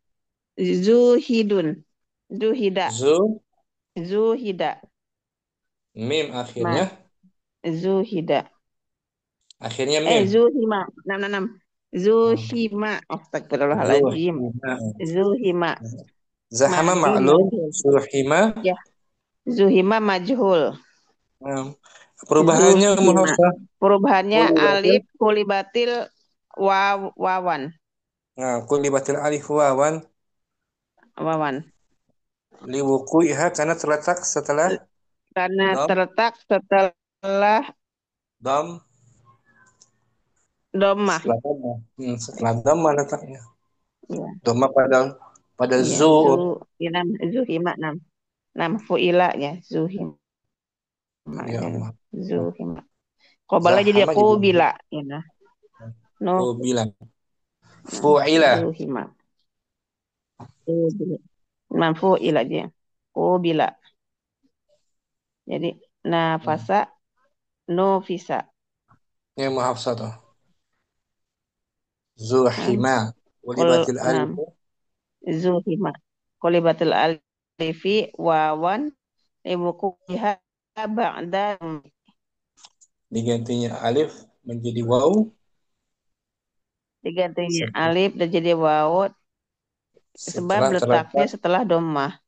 Zuhidun. Zuhida. Mim akhirnya. Zuhida. Akhirnya mim. Zuhima. Nam. Zuhima. Astagfirullahaladzim. Zuhima. Zahama ma'lum. Zuhima. Ya. Zuhima majhul. Perubahannya Muhafsah. Perubahannya alif kulibatil wawan. Nah, kulibatil alif wawan. Liwuku'iha karena terletak setelah dhammah. Setelah dhammah letaknya. Ya. Dhammah pada zuhima nam fu'ila ya zuhima. Ya Allah. Zuhima. Qabala jadi qubila ya. Qubila. Fu'ila. Zuhima. Man fu'ila aja. Qubila. Jadi nafasa nufisa. Ya Muhafsah tuh. Zuhima. Qulibatil alif. Zuhima. Qulibatil alifi wawan liwuku'iha ba'da. Digantinya alif menjadi waw. Digantinya alif dan jadi waw sebab letaknya setelah dhammah.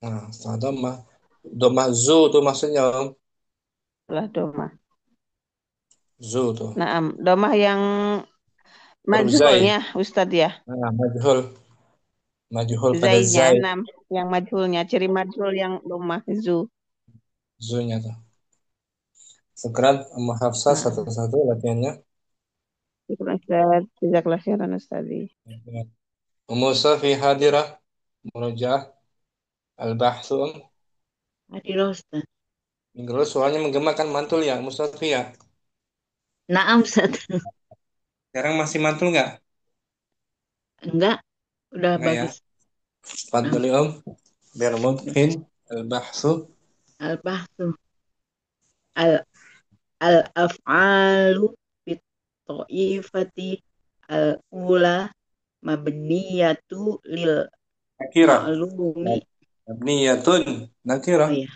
Nah, setelah dhammah. Dhammah zu tuh maksudnya Setelah dhammah. Zu tuh. Nah, dhammah yang huruf zai. Majhulnya Ustadz ya. Nah, majhul. Majhul pada Zainya zai. 6. Yang majhulnya. Ciri majhul yang domah. Zu. Zu-nya tuh. Sekarang Ummu Hafsah Nah, satu-satu latihannya. Ustadz. Jazakallah khairan Ustadz. Ummu Safi hadirah. Murojaah. Al-Bahthu. Hadirah Ustaz. Minggu lalu soalnya menggema kan mantul ya, Ummu Safi ya. Naam Ustaz. Sekarang masih mantul nggak? Enggak, udah Nggak ya. bagus. Fadli Biar mungkin Al-Bahthu. Al-bahthu al al-af'alu fit ta'ifati al-ula mabniyatu lil Nakirah. ma'lumi. Mabniyatun. Oh Nakirah. ya,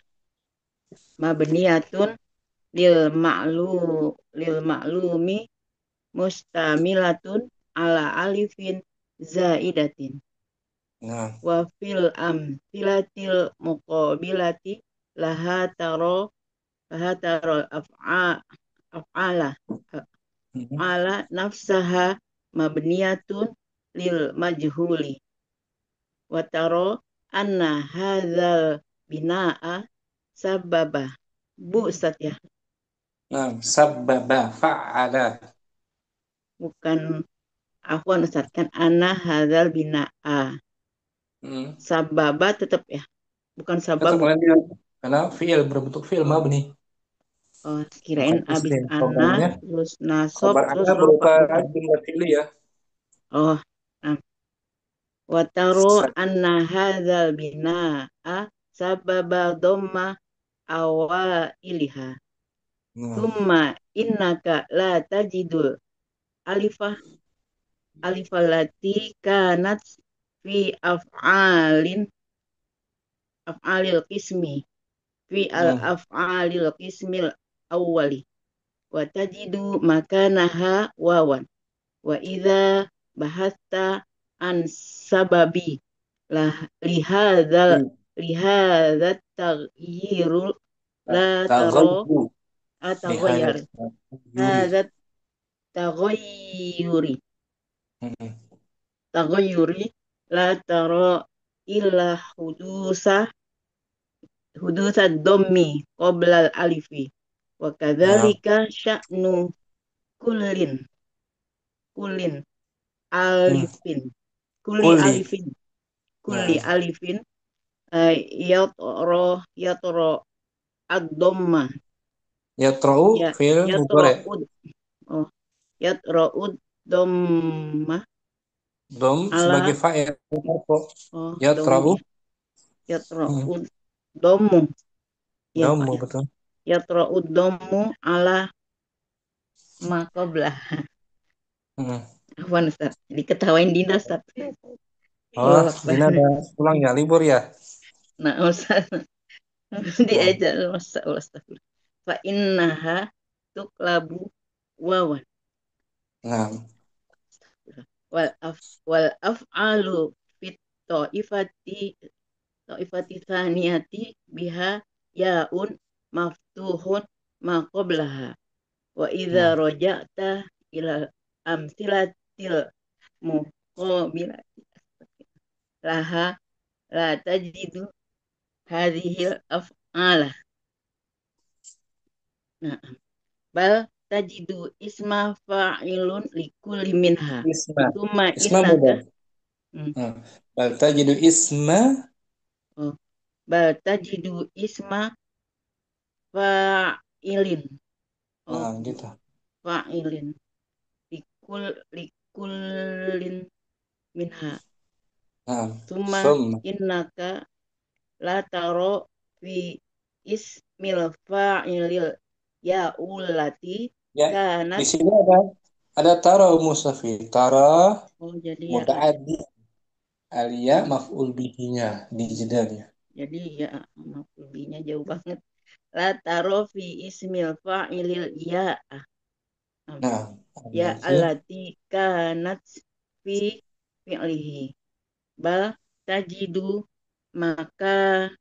mabniyatun lil ma'lumi mustamilatun ala alifin zaidatin Nah. wa fil amtilatil muqabilati laha taro af'ala ala nafsaha mabniyatun lil majhuli wa taro anna hadzal binaa sababa bu Ustaz ya, Nah, sabbaba fa'ala. bukan afwan Ustaz, kan anna hadzal binaa sababa tetap ya, bukan Tetap sababu. karena fi'il berbentuk fi'il Oh, mabni. kirain Bukan abis isim. ana Khobarnya. terus nasob Khobar terus ana rofa berupa bukan. jumlah fi'li ya. Oh, nah. Wataro anna hadzal binaa sababa dhamma awailiha. Nah. Thumma innaka la tajidul alifah alifallati kanat fi af'alil qismi fi al af'alil qismil awwali wa tajidu makanaha wawan wa idza bahatta an sababi lah lihadzal taghyirul la taro Taghayyu. ataghayyar Yuri. hadzal taghayyuri Hmm. taghayyuri la taro illa hudusad dhammi qabla al alifi wa Nah. kadzalika sya'nu kullin kullin alifin kulli Kulli. alifin kulli Nah. alifin yatro ad-dhamma Yatra'u ya fi'il mudhari. yatra'ud oh yatra'ud dhamma Dom ala sebagai fa'il. oh Yatra'u. dhammi yatra'ud dhammu ya Pak Dhammu ya, betul. yatra'ud dhammu ala maqablah. Hmm. Afwan Ustaz, diketawain Dinda Ustaz. Oh, Allah Akbar. Dina udah pulang ya, libur ya? Nah Ustaz diajar masa Allah astagfirullah. Fa innaha tuklabu wawan Nah. wal af'alu fit ta'ifati thaniyati biha yaun maftuhun ma qablaha wa idza Nah. raja'ta ila amsilatil muqabilati laha la tajidu hadhil af'ala. Nah, bal tajidu isma fa'ilun likulli minha. Isma. Tuma Isma innaka mudhari. Nah. Bal tajidu isma. oh, bal tajidu isma fa'ilin. Oh, Nah, gitu. fa'ilin likullin minha. Nah. Tuma Summa. innaka la taro fi ismil fa'ilil ya'ulati Ya, di kanat. sini ada tara musafi. Tara Oh, jadi ya mutaaddi alia maf'ul bihinya di jedanya. jadi ya lebihnya jauh banget. La taro fi ismil fa'ilil ya Nah, ya alati. allati kanat fi fi'lihi bal tajidu maka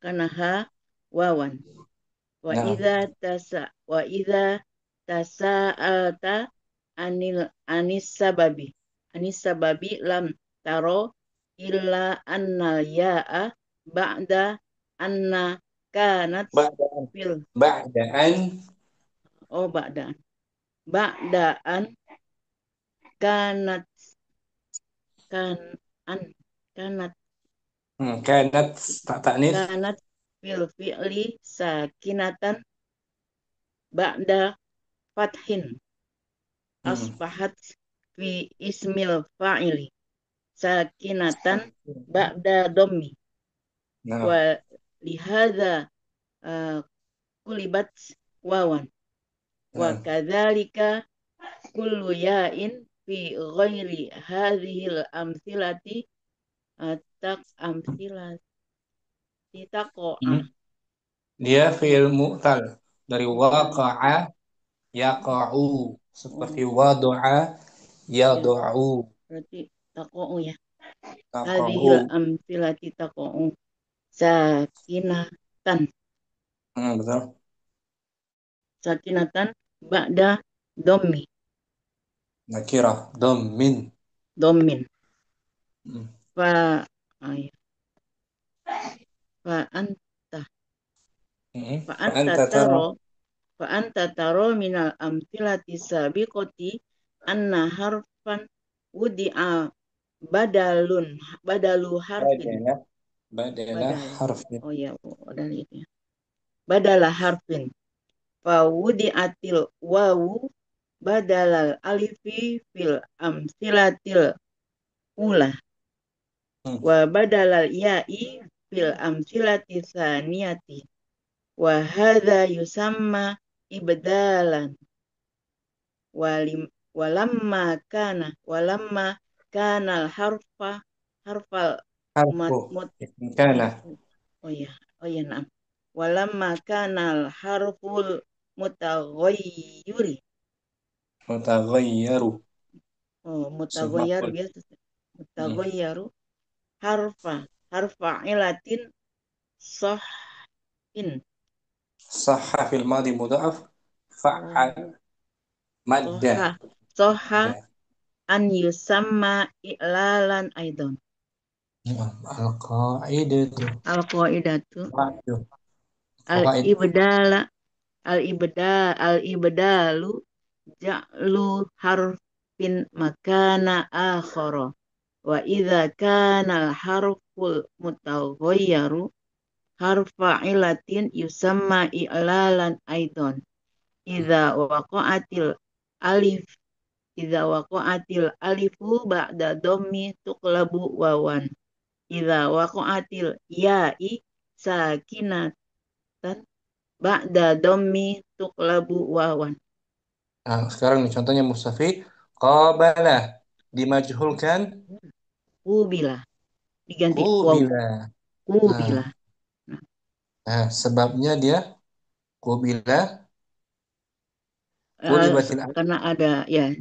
naha wawan Nah. wa idza tasa'alta anis sababi lam taro illa anna ya'a ba'da anna kanat Ba'daan. fil Ba'daan. ba'daan kanat kan an kanat Kanat tak taknis. kanat fil fi'li sakinatan ba'da fathin asbahat fi ismil fa'ili sakinatan ba'da dhammi Nah, wa lihadza kulibat wawan wa nah. kadzalika kullu ya'in fi ghairi hadhil amsilati taqo'a. Dia fi'il mu'tal dari Mu'tal. waqa'a yaqa'u seperti wadu'a Ya, yadu'u berarti taqo'u ya. taqa'u. Hadhil amsilati taqo'u sakinatan. Betul. Sakinatan ba'da dhammi. Nakirah dhammin. Dhammin. Hmm. Fa ay, fa anta fa Fa anta anta tara taro fa anta taro minal amsilati sabiqati anna harfan wudi'a badalu harfin badala badal harfin. oh ya badal itu ya badala harfin fa wudi'atil wawu badalal alifi fil amsilatil ula wa badalal ya'i fil amsilati saniyati wa hadza yusamma ibdalan walamma kana al harfal Harfu mut kana oh ya na'am walamma kana al harful mutaghayyiri mutaghayyaru mutaghayyar semakul. biasa mutaghayyaru harfa ilatin sahhin Sahha fil madi mudha'af fa'al madda. soha an yusamma i'lalan aidan Al-qaidatu. al-qaidatu Waduh. Qaid. al-ibdala al-ibdalu ja'lu harfin makana akhara wa idza kana al-harful mutaghayyaru harfa ilatin yusamma i'lalan aidan idza waqa'atil alif idza waqa'atil alifu ba'da dhammi tuqlabu wawan idza waqa'atil ya'i sakinatan ba'da dhammi tuqlabu wawan. Nah, sekarang nih contohnya Mustafi qabala dimajhulkan Kubila diganti waw. kubila. Kubila. Nah, sebabnya dia kubila kulibatil. Karena ada ya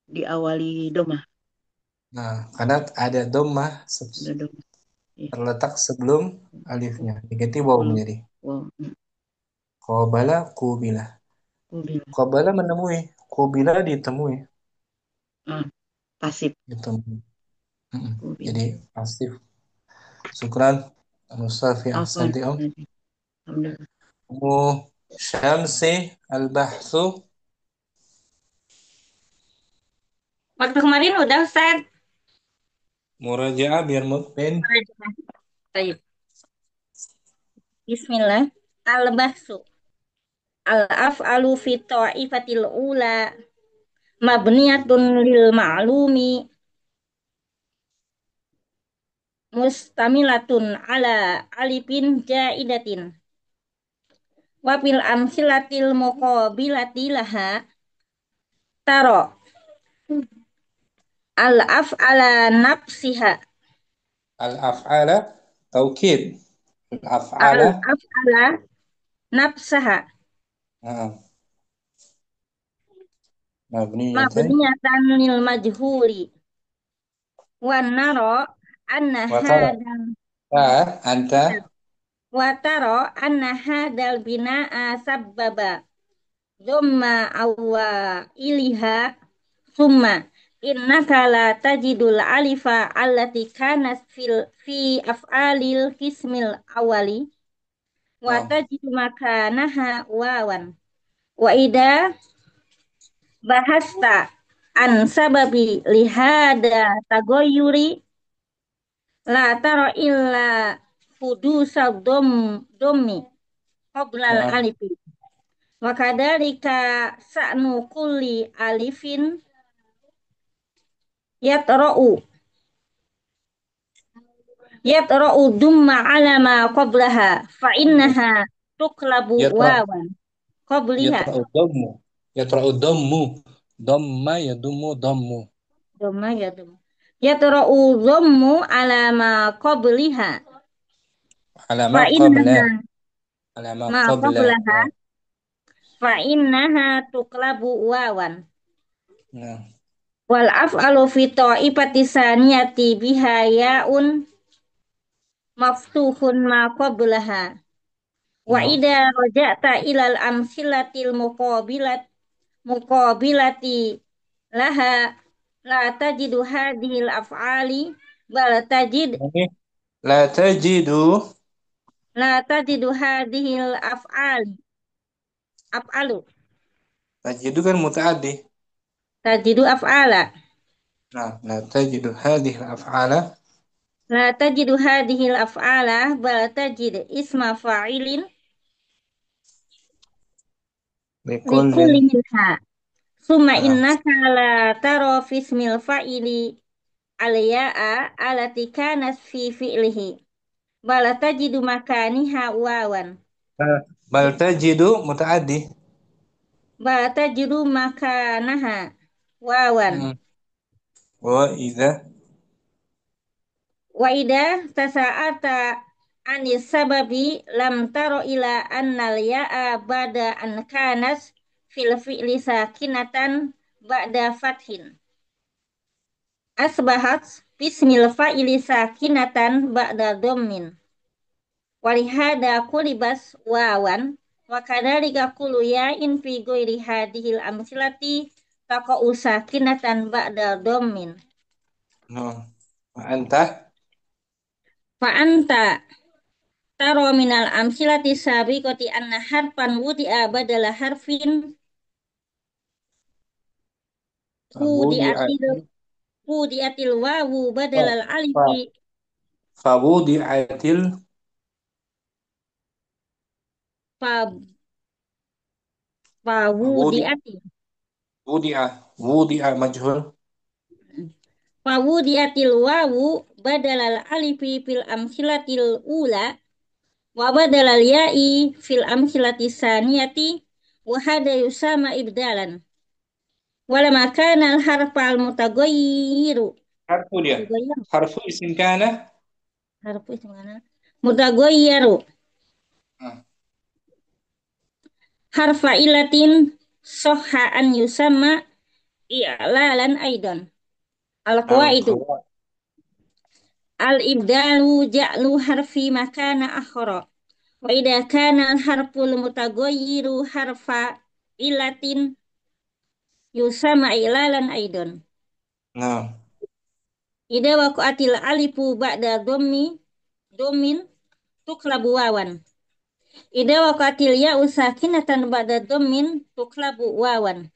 diawali domah. Nah, karena ada dhammah Ada domah. Ya. terletak sebelum alifnya diganti waw menjadi Wow. qabala kubila. Kubila. Qabala menemui, kubila ditemui. Pasif. Ditemui. Kubila. Jadi pasif. Syukran Mustafi ahsanti om. Alhamdulillah. Syamsi al-bahthu. Waktu kemarin udah Ustaz. Murajaah biar mutmain. Baik. Bismillah. Al-bahsu. Al-af'alu fi ta'ifatil ula mabniyatun lil ma'lumi mustamilatun ala alifin jaidatin wa fil amsilatil muqabilati laha taro al-af'ala nafsiha Al-af'ala taukid. Al-af'ala al-af'ala nafsaha nah, mabniyatan mabniyatan lil majhuli wa naro anna wa tara. hadal Anta wa taro anna hadal bina'a sabbaba dhamma awwa iliha Summa innaka la tajidul alifa allati kanat fi af'alil qismil awali wa Nah, tajidu makanaha wawan. Wa ida bahasta an sababi lihada tagoyuri la taro illa hudusa dommi qoblal nah, alifi. Wa kadalika sa'nu kulli alifin yatra'u yatra'u dumma ala ma qablaha fa innaha tuqlabu yatra wawan qabliha. yatra'udammu yatra'udammu damma yadummu dammu Dhamma ya dhamma. Yatra'u dhammu ala ma qabliha alama fa qabla innaha alama ma qabla qablaha ya. fa innaha tuqlabu wawan. Nah, Wal af'alu fi ta'ifati saniyati biha ya'un maftuhun ma qablaha. Wa nah, idza raja'ta ilal amsilatil muqabilati laha la tajidu hadhil af'ali bal tajid ini la tajidu la tajidu hadhil af'alu tajidu kan mutaaddi. tajidu af'ala Nah, la tajidu hadhihi al-af'ala la tajidu hadhil af'ala bal tajid isma fa'ilin likullin. likulli minha summa Nah, innaka la tara fi ismil fa'ili al-ya'a alati kanat fi fi'lihi bal tajidu makaniha wawan bal tajidu mutaaddi. bal tajidu makanaha wawan. Hmm. Wa idza Wa ida tasa'ata anis sababi lam taro ila annal ya'a bada an kanas fil fi'li sakinatan ba'da fathin asbahat bismil fa'ili sakinatan ba'da dhammin walihada kulibas wawan wa kadhalika kullu ya'in fi ghairi hadhil amsilati taqa'u sakinatan ba'da dhammin nah, wa anta fa anta taro minal amsilati sabiqati anna harfan wudi'a badala harfin wudi'atil fabudi'atil wudi'atil wawu fa badalal fa- alifi fabudi'atil fa fa wudi wudi'ati wudi'a wudi'a majhul. fa wudi'atil wawu badalal alifi fil amsilatil ula wa badalal ya'i fil amsilati saniyati wa hada yusama ibdalan wala makana al harfa al mutaghayyiru Harfu dia. mutaghayyiru Harfu isim kana. harfu itu mana mutaghayyiru Nah, harfa ilatin soha an yusamma i'lalan aidan al-qawaidu al-qawa al-ibdalu ja'lu harfi makana akhara wa idha kana al-harful mutaghayyiru harfa ilatin yusamma i'lalan aidan nah, idha waqa'atil alifu ba'da dhammin tuklabu wawan idha waqa'atil ya'u sakinatan ba'da dhammin tuklabu wawan.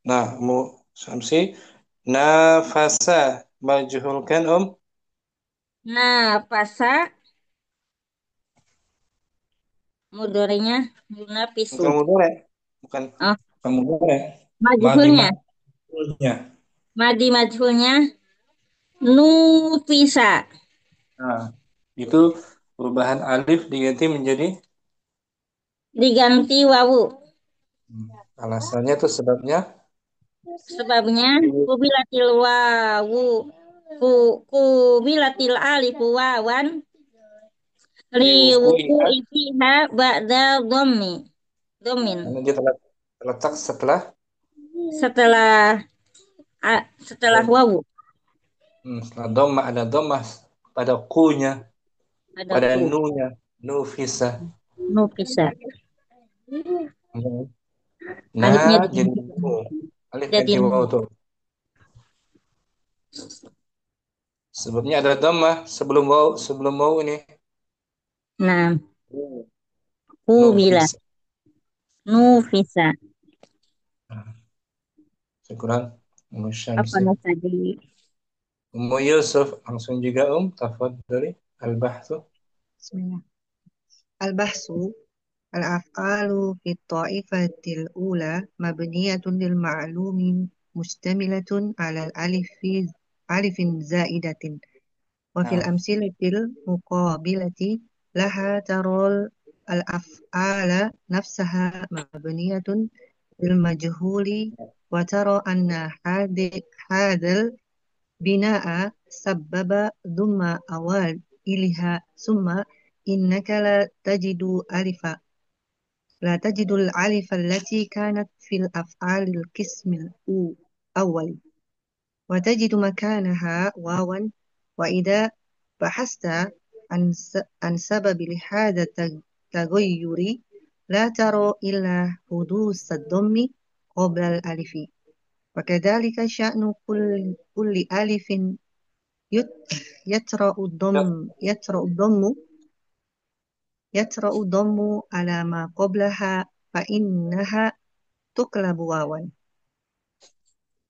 nah, samsi nafasa majhul kan Nah, pasa mudorenya yunafisu. bukan mudore bukan Oh, bukan mudore madi majhulnya. majhulnya. Madi majhulnya nufisa. Nah, itu perubahan alif diganti menjadi Diganti wawu. alasannya tuh sebabnya Sebabnya kubilatil wawu. Kubilatil alifu wawan. Liwuku liwuku'iha ifiha ba'da dhammi. Dhammin. karena dia terletak setelah Setelah setelah wawu. setelah dhamma ada dhammah pada kunya Ada pada ku. nunya nufisa. Nufisa. Hmm. Alifnya Nah jadi diganti. nu Alif Jadi ganti waw tuh. Sebelumnya ada dhammah sebelum waw ini. nah, kubila, Nufis. nufisa. Nah, syukuran. Apa Syamsi. tadi? Ummu Yusuf langsung juga tafadhali al-bahthu. Bismillah. Al-bahsu الأفعال في الطائفة الأولى مبنية للمعلوم مشتملة على ألف زائدة وفي Nah, الأمثلة المقابلة لها ترى الأفعال نفسها مبنية للمجهول وترى أن هذا البناء سبب ضم أوائلها ثم إنك لا تجد الألف التي كانت في الأفعال القسم الأول وتجد مكانها واوا وإذا بحثت عن سبب لهذا التغير لا ترى إلا حدوث الضم قبل الألف وكذلك شأن كل ألف يطرأ الضم على ما قبلها فإنها تقلب واوا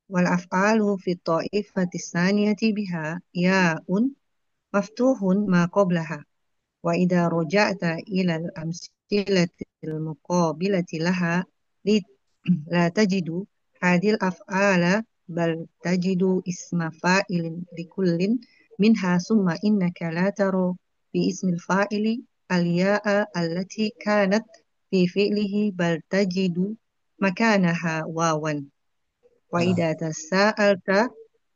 والأفعال في الطائفة الثانية بها ياء مفتوح ما قبلها وإذا رجعت إلى الأمثلة المقابلة لها لا تجد هذه الأفعال بل تجد اسم فاعل لكل منها ثم إنك لا ترى في اسم الفاعل الياء التي كانت في فعله بل تجد مكانها واوا nah, وإذا تساءلت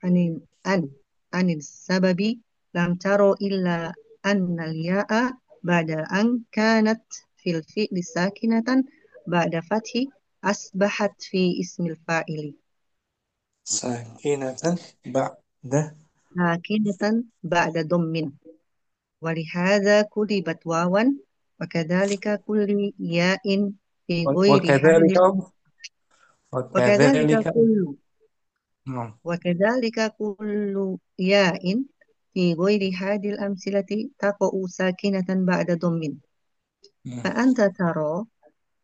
عن عن عن السبب لم تر إلا أن الياء بعد أن كانت في الفعل ساكنة بعد فتح أصبحت في اسم الفاعل sakinatan ba'da. ساكنة بعد ضم ولهذا كتبت واوا وكذلك كل ياء في غير وكذلك هذه وكذلك وكذلك كل نعم. وكذلك كل ياء في غير هذه الأمثلة تقع ساكنة بعد ضم فأنت ترى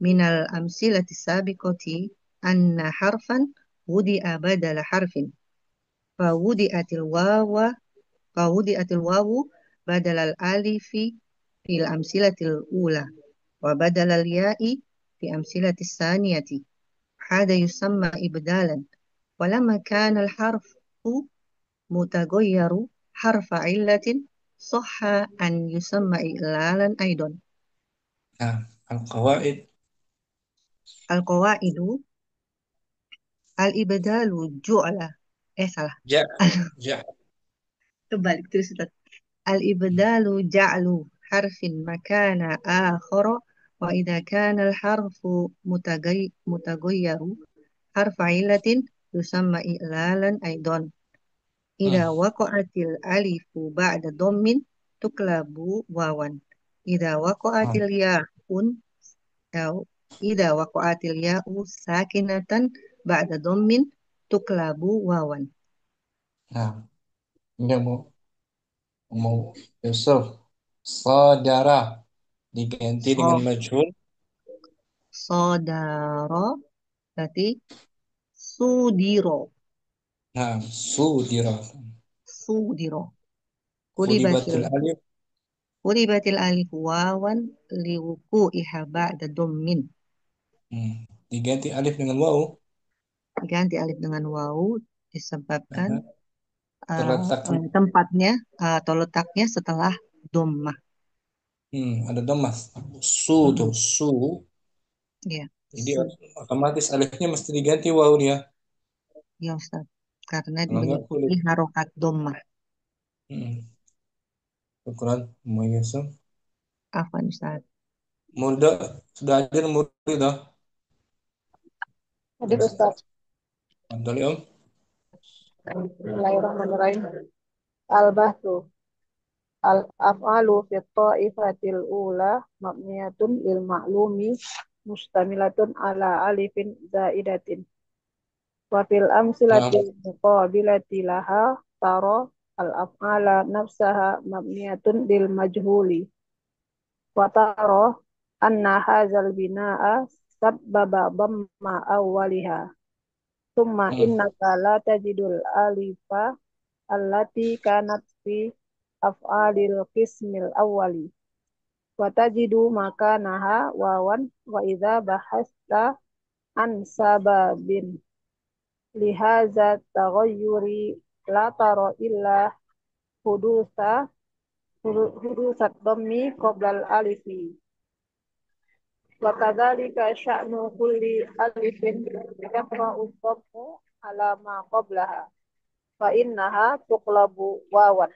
من الأمثلة السابقة أن حرفا وضع بدل حرف فوضعت الواو فوضعت الواو بدل الألف في الأمثلة الأولى وبدل الياء في الأمثلة الثانية هذا يسمى إبدالا ولما كان الحرف متغير حرف علة صح أن يسمى إعلالا أيضا Nah, al-qawaid القواعد الإبدال جعل salah ja ja. kebalik terus Ustaz. الإبدال جعل حرف مكان آخر وإذا كان الحرف متغير حرف علة يسمى إعلالا أيضا إذا Hmm. وقعت الألف بعد ضم تقلب واوا إذا وقعت Hmm. الياء أو إذا وقعت الياء ساكنة بعد ضم تقلب واوا Nah, ini mau Yusuf saudara diganti dengan ص- majhul. صدر berarti sudiro Nah, sudira. sudiro Kulibatil alif. قلبت الألف واوا لوقوعها بعد ضم Hmm. Diganti alif dengan waw diganti alif dengan wawu disebabkan karena terletak tempatnya atau letaknya setelah dhammah. ada dhammah. Su tuh Mm-mm. su. Ya, Jadi su. otomatis alifnya mesti diganti waw dia. Ya Ustaz. Karena Kalau enggak mengikuti kulit. harokat dhammah. Syukran, Ummu Yusuf. Afwan Ustaz. Muda sudah hadir murid dah. Hadir Ustaz. Mantap Om. Bismillahirrahmanirrahim. Al-bahtu. Al-af'alu fi ta'ifatil ula mabniyatun lil ma'lumi mustamilatun ala alifin zaidatin. Wa fil Naam. amsilatil muqabilati laha tara al-af'ala nafsaha mabniyatun lil majhuli. Wa tara anna hadzal bina'a sabbaba dhamma awwaliha. Thumma Hmm. innaka la tajidul alifa allati kanat fi af'alil qismil awwali. Wa tajidu makanaha wawan wa idza bahasta an sababin lihaza taghayyuri la tara illa hudusa hudusat dhammi qoblal alifi. Wa kadzalika sya'nu kulli alifin yaqra'u dhammu ala ma qablaha fa innaha tuqlabu wawan.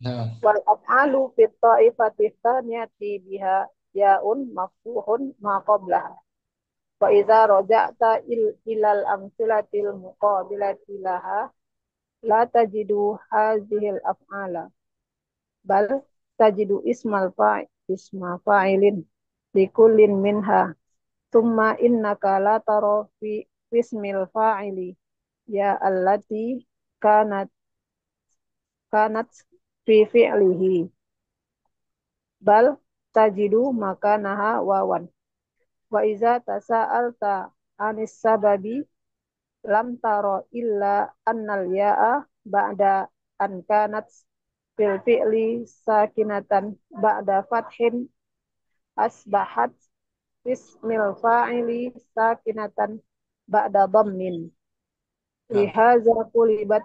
Naam. Wal af'alu fit ta'ifati tsaniyati biha ya'un maftuhun ma qablaha. Wa idza raja'ta ilal amsilatil muqabilati laha la tajidu hazihil af'ala bal tajidu isma fa'ilin likullin minha. Thumma innaka la tara fi ismil fa'ili ya allati kanat kanat fi fi'lihi bal tajidu makanaha wawan. Wa iza tasa'alta anis sababi lam tara illa annal ya'a ba'da an kanat fil fi'li sakinatan ba'da fathin asbahat ismil fa'ili sakinatan ba'da dhammin. Naam. Lihaza kulibat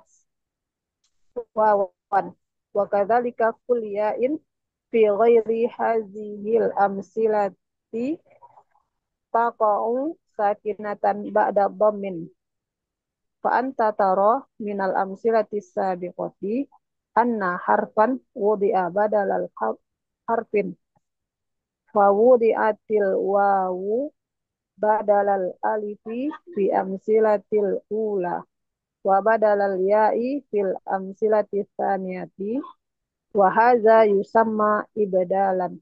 wawan. Wa kadzalika kuliyain fi ghairi hazihil amsilati taqa'u sakinatan ba'da dhammin. Fa anta tara minal amsilati sabiqati anna harfan wudi'a badalal harfin fa wudi'atil wawu badalal alifi fi amsilatil ula wa badalal ya'i fil amsilatis tsaniyati wa hadza yusamma ibdalan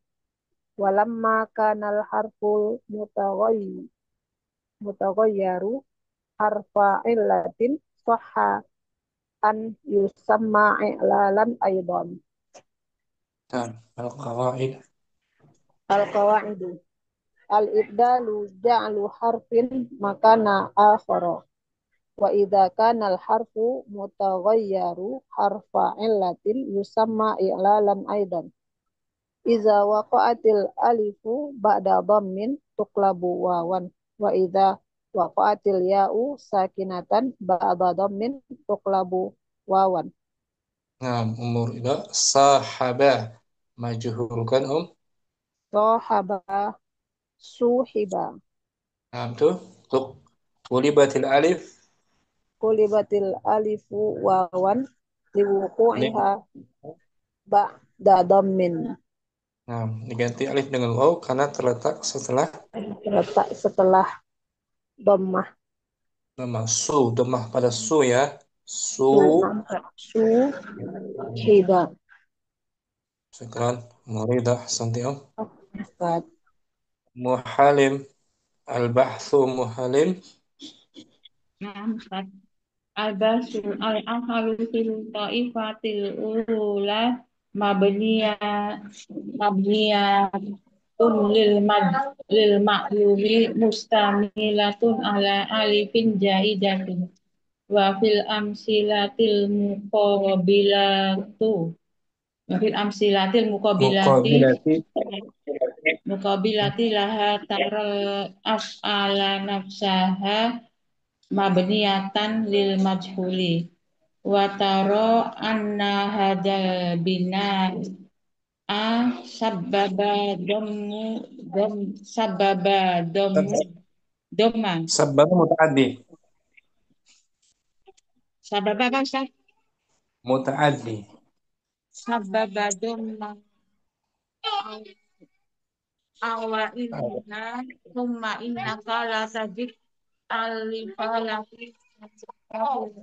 walamma kanal harful mutaghayyaru harfa illatin sahha an yusamma i'lalan aidan. Naam. Al-qawaid. Al-qawaidu al-ibdalu ja'lu harfin makana akhara wa idza kana al-harfu mutaghayyaru harfa illatin yusamma i'lalan aidan. Iza waqa'atil alifu ba'da dhammin tuqlabu wawan wa idza waqa'atil ya'u sakinatan ba'da dhammin tuqlabu wawan. Naam. Umur ida sahaba majhul kan Sahaba suhiba Naam tuh. Tuh. Ulibatil alif. kulibatil alifu wawan Ini. liwuqu'iha ba'da dhammin. Naam. Diganti alif dengan waw karena terletak setelah Terletak setelah dhammah. nama su. Domah pada su ya. Su. Hiba. Syukran. Muridah. Santi Ustaz. Muhalim. Al-bahthu muhalim. Nah, Ustaz. Al-basul al-ahalu fil ta'ifatil ula mabniya mabniya lil ma'lumi mustamilatun ala alifin jaidatin wa fil amsilatil muqabilatu wa fil amsilatil Muqabilati. muqabilati laha taral af'ala nafsaha mabniyatan lil majhuli wa taro anna hadal bina a sababa domu sababa domu doma Sabab mutaaddi. sababa apa Ustaz? Mutaaddi. Sababa doma awa inna thumma innaka la tajid alifalafi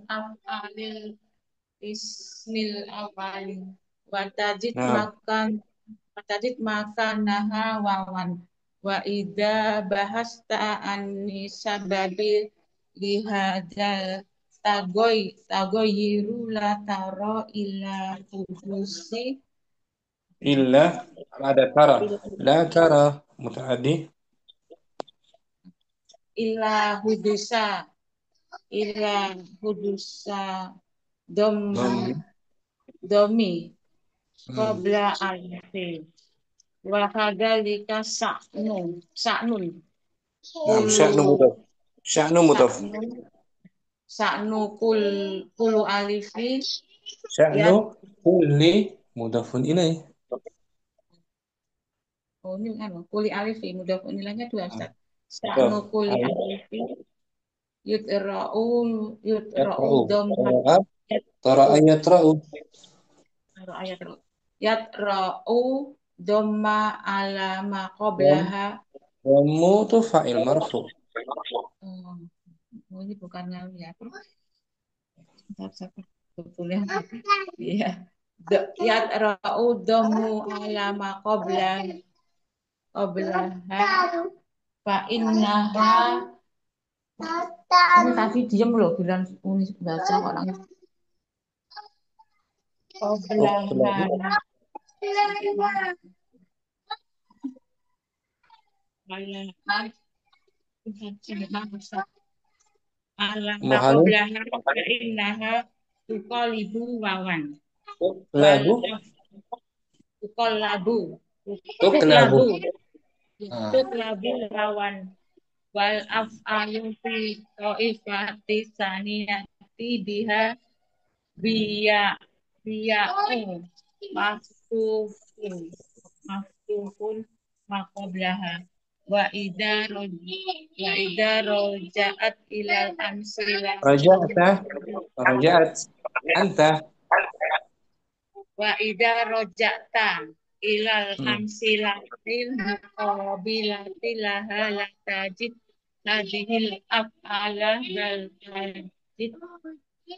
af'alil ismil awali Nah. watajid makan naha wawan wa ida bahasta anni sababil lihadal tagoyiru la taro ila hudusi إلا ada tara. La tara mutaaddi. ila hudusa ila hudusa Dhammi. domi Hmm. qabla alifi wa kadzalika sa'nun Naam, sya'nu kulu mudaf. Sya'nu mudaf. sa'nu sa'nu kulu alifi Sya'nu ya kulli mudafun ilaih. oh ini kuli alifi mudah nilainya dua Ah, Ustaz. mudaf. Sa'nu kuli Ayat alifi yutra'u yutra'u yaqra'u. dhamma Qara'a. Tara yatra'u ayat ra'u. ayat yatra'u dhamma ala ma Dan qablaha. dhammu tu fa'il marfu. Oh, oh, ini bukannya ya. Sebentar. Betulnya. Iya. Yatra'u dhammu ala ma qablaha fa innaha ini tadi diem loh bilang Uni baca kok nangis. Uqlabu. Qablaha ala ma Muhalim. qablaha fa innaha tuqalibu wawan wal Uqlabu. tuqalabu Tuqlabu. tuqlabu Ah, tuqlabu wawan wal af'alu fi ta'ifati saniyati biha biya biya'u maftufun maftufun maqablaha wa idza roja'at ilal amsilati raja'ta. Raja'at. Anta. wa idza roja'ta ilal Hmm. amsilatil muqabilati laha la tajid hadhil af'ala bal tajid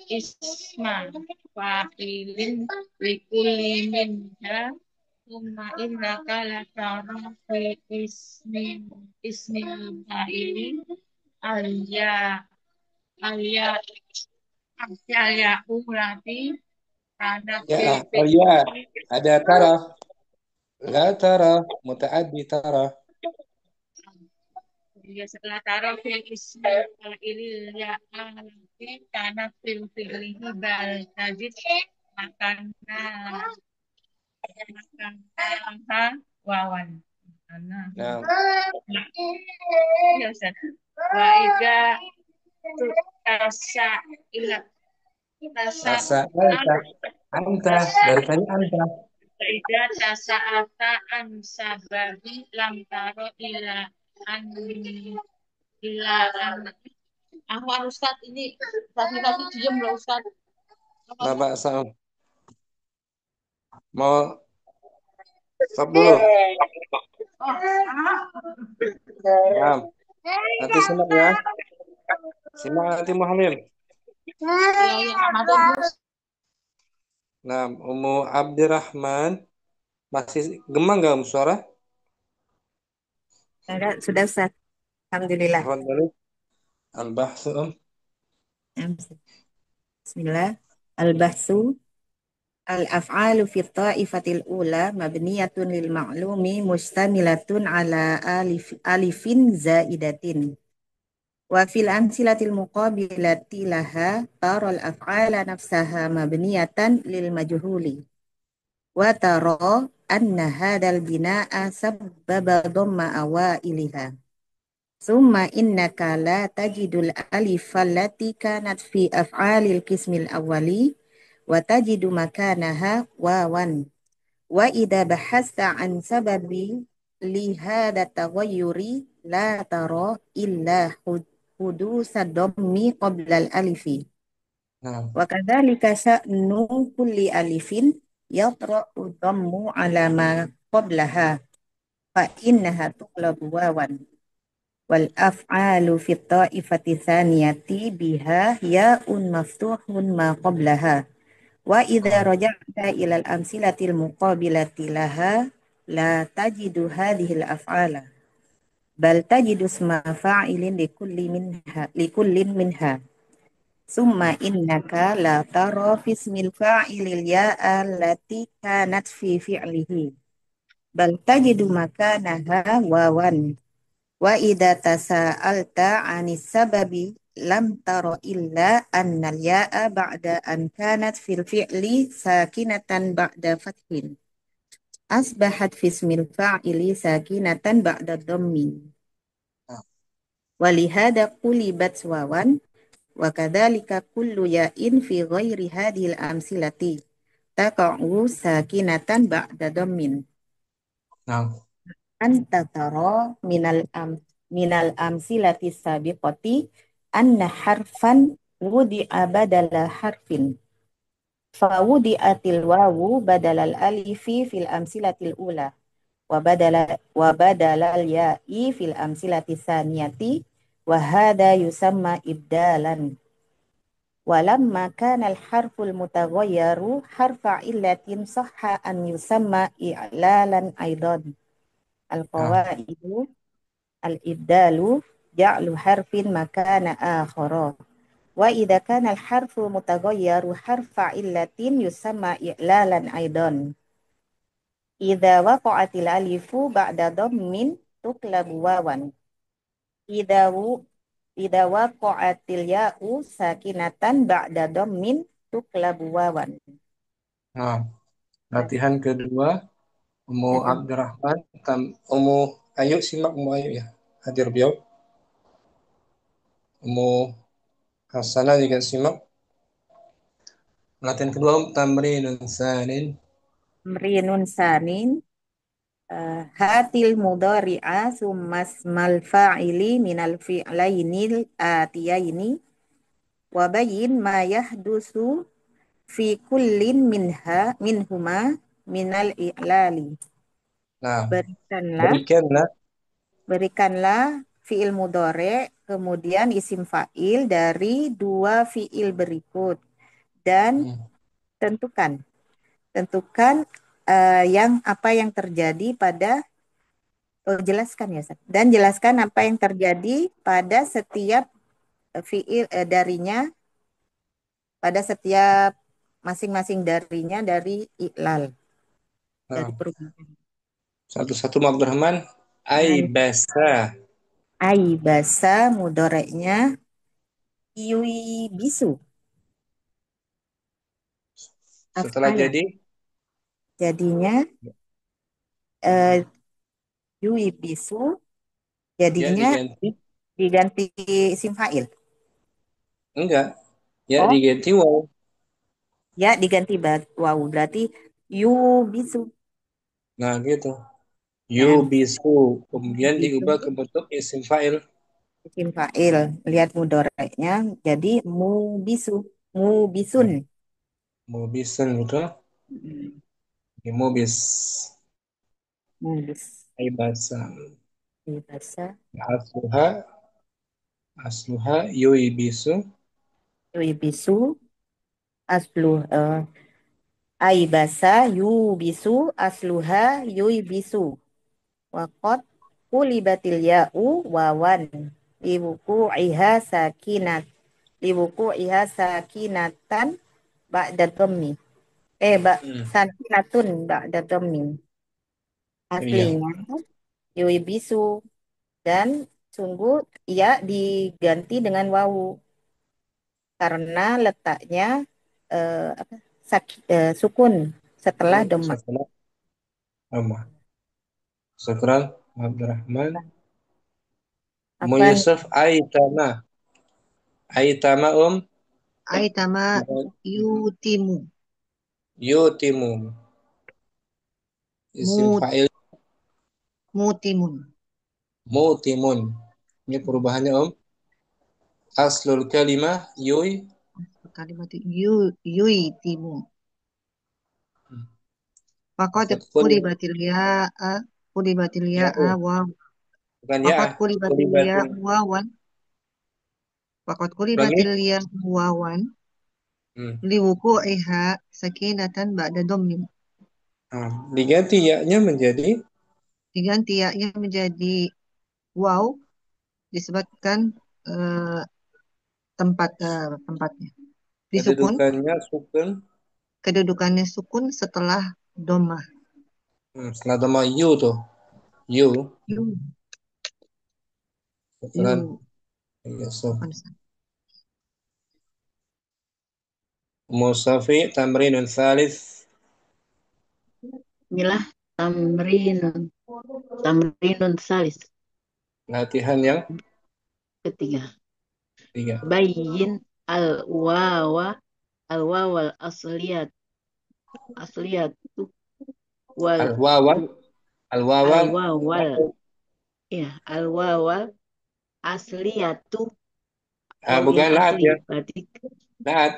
isma fa'ilin likulli minha thumma innaka latara fi ismi fa'ilin alya alya alya ulati ada Ya, fil oh ya. fi'li Ada tara. La tara. Mutaaddi tara. ya setelah taruh fil ismi fa'ili ya alati karena fil fi'lihi bal tajid makana makana wawan makana Nah, ya Ustaz wa idza tasa ila tasa rasa anta. Anta. Dari tadi anta. Ida tasa'ata an sababi lam taro an ila an Ahwan Ustaz ini tadi diem loh Ustaz. Nah, Pak Sam. Mau stop dulu. Nah, nanti simak ya. Simak nanti Muhammad. Nah, Ummu Abdirrahman masih gemang nggak suara? Sudah Ustaz. Alhamdulillah. Tafadhali. Al-bahsu. Bismillah. Al-bahsu al-af'alu fi ta'ifatil ula mabniyatun lil ma'lumi mustamilatun ala alifin zaidatin. Wa fil amsilatil muqabilati laha taral af'ala nafsaha mabniyatan lil majhuli. Wa tara anna hadal bina'a sabbaba dhamma awailiha. Summa innaka la tajidul alif allati kanat fi af'alil qismil awwali wa tajidu makanaha wawan. Wa idza bahasta an sababi li hada taghayyuri la tara illa hudusa dhammi qabla al alifi. Nah, Wa kadzalika sa'nu kulli alifin yatra'u dhammu ala ma qablaha fa innaha tuqlabu wawan. Wal af'alu fi ta'ifati thaniyati biha ya'un maftuhun ma qablaha wa idza raja'ta ila al amsilatil muqabilati laha la tajidu hadhihi al af'ala bal tajidu isma fa'ilin likullin minha. Summa innaka la tara fismil fa'ilil ya'a allati kanat fi fi'lihi. Bal tajidu makanaha wawan. Wa idza tasa'alta 'anis sababi lam tara illa annal ya'a ba'da an kanat fil fi'li sakinatan ba'da fathin. Asbahat fismil fa'ili sakinatan ba'da dhammin. Nah, Walihada qulibat wawan wa kadzalika kullu ya'in fi ghairi hadhil amsilati taqa'u sakinatan ba'da dhammin. nah, Anta tara minal amsilati sabiqati anna harfan wudi'a badala harfin. Fawudi'atil wawu badalal alifi fil amsilatil ula wa badalal ya'i fil amsilati saniyati wa hadha yusamma ibdalan. Walamma kana al-harful mutaghayyaru harfa illatin sahha an yusamma i'lalan aidan. nah, Al-qawaidu al-ibdalu ja'lu harfin makana akhara. Wa idza kana al-harfu mutaghayyaru harfa illatin yusamma i'lalan aidan. Idza waqa'atil alifu ba'da dhammin tuqlabu wawan. Idza idza waqa'atil ya'u sakinatan ba'da dhammin tuqlabu wawan. nah. Latihan kedua, Umu Aduh, Abdurrahman, Umu Ayu, simak Umu Ayu ya. Hadir beliau. Umu Hasanah juga simak. Latihan kedua, Tamrinun Sanin. mrinun sanin hatil mudhari'a summa ismal fa'ili minal fi'lainil atiyaini wa bayyin ma yahdusu fi kullin minhuma minal i'lali. Nah, Berikanlah berikanlah. berikanlah fi'il mudhari' kemudian isim fa'il dari dua fi'il berikut dan Hmm, tentukan yang apa yang terjadi pada jelaskan ya Ustaz. Dan jelaskan apa yang terjadi pada setiap fiil darinya, pada setiap masing-masing darinya dari iklal, dari Nah, perubahan. satu-satu Abdurrahman. Nah, Aibasa. aibasa mudoreknya yui bisu Setelah af'ala. jadi, Jadinya eh, yui bisu ya jadinya diganti. diganti isim fa'il. Enggak, ya Oh, diganti waw. ya diganti wawu berarti yu bisu Nah, gitu. ya. Yubisu. Kemudian Bisu diubah ke bentuk isim fa'il. isim fa'il. Lihat mudoreknya jadi mubisun. Nah, mubisun gitu. Mm, Ini mubis. Mubis. Aibasa. Bahasa Asluha. Asluha yuibisu. yubisu aslu aibasa yubisu asluha yubisu. Waqat kulibatil ya'u wawan liwuku'iha sakinat liwuku'iha sakinatan ba'da dhammi. Hmm, Sakinatun ba'da dhammi. iya. Aslinya yubisu dan sungguh ia diganti dengan wawu karena letaknya apa, sukun setelah doma. Setelah Rama. Syukran Abdurrahman. Mu Apa Yusuf Aitama. Aitama Aitama yutimu. yutimu. Isim Mut, fa'il mutimun. mutimun. Ini perubahannya Aslul kalimah Kalimat yutimu. Fakat Fakat kulibatil ya'a. Kulibatil ya'a ya'u. wa. Bukan ya. Fakat kulibatil Kulibatin. ya'a wawan. Fakat Ulangi. kulibatil ya'a wawan. Hmm. Liwuku'iha sakinatan ba'da dhammin. Nah, diganti ya-nya menjadi Diganti ya menjadi waw disebabkan tempatnya disukun, Kedudukannya sukun. kedudukannya sukun setelah domah. Setelah dhamma you tuh. You. You, Syukran. you. Yusuf. Musafi tamrinun thalith. Inilah tamrinun salis Latihan yang ketiga. 3. Bayyin al wawal asliyatu wal Al-wawal. Al-wawal. al-wawal ya al-wawal asliyatu Bukan yang naat asli ya. berarti Naat.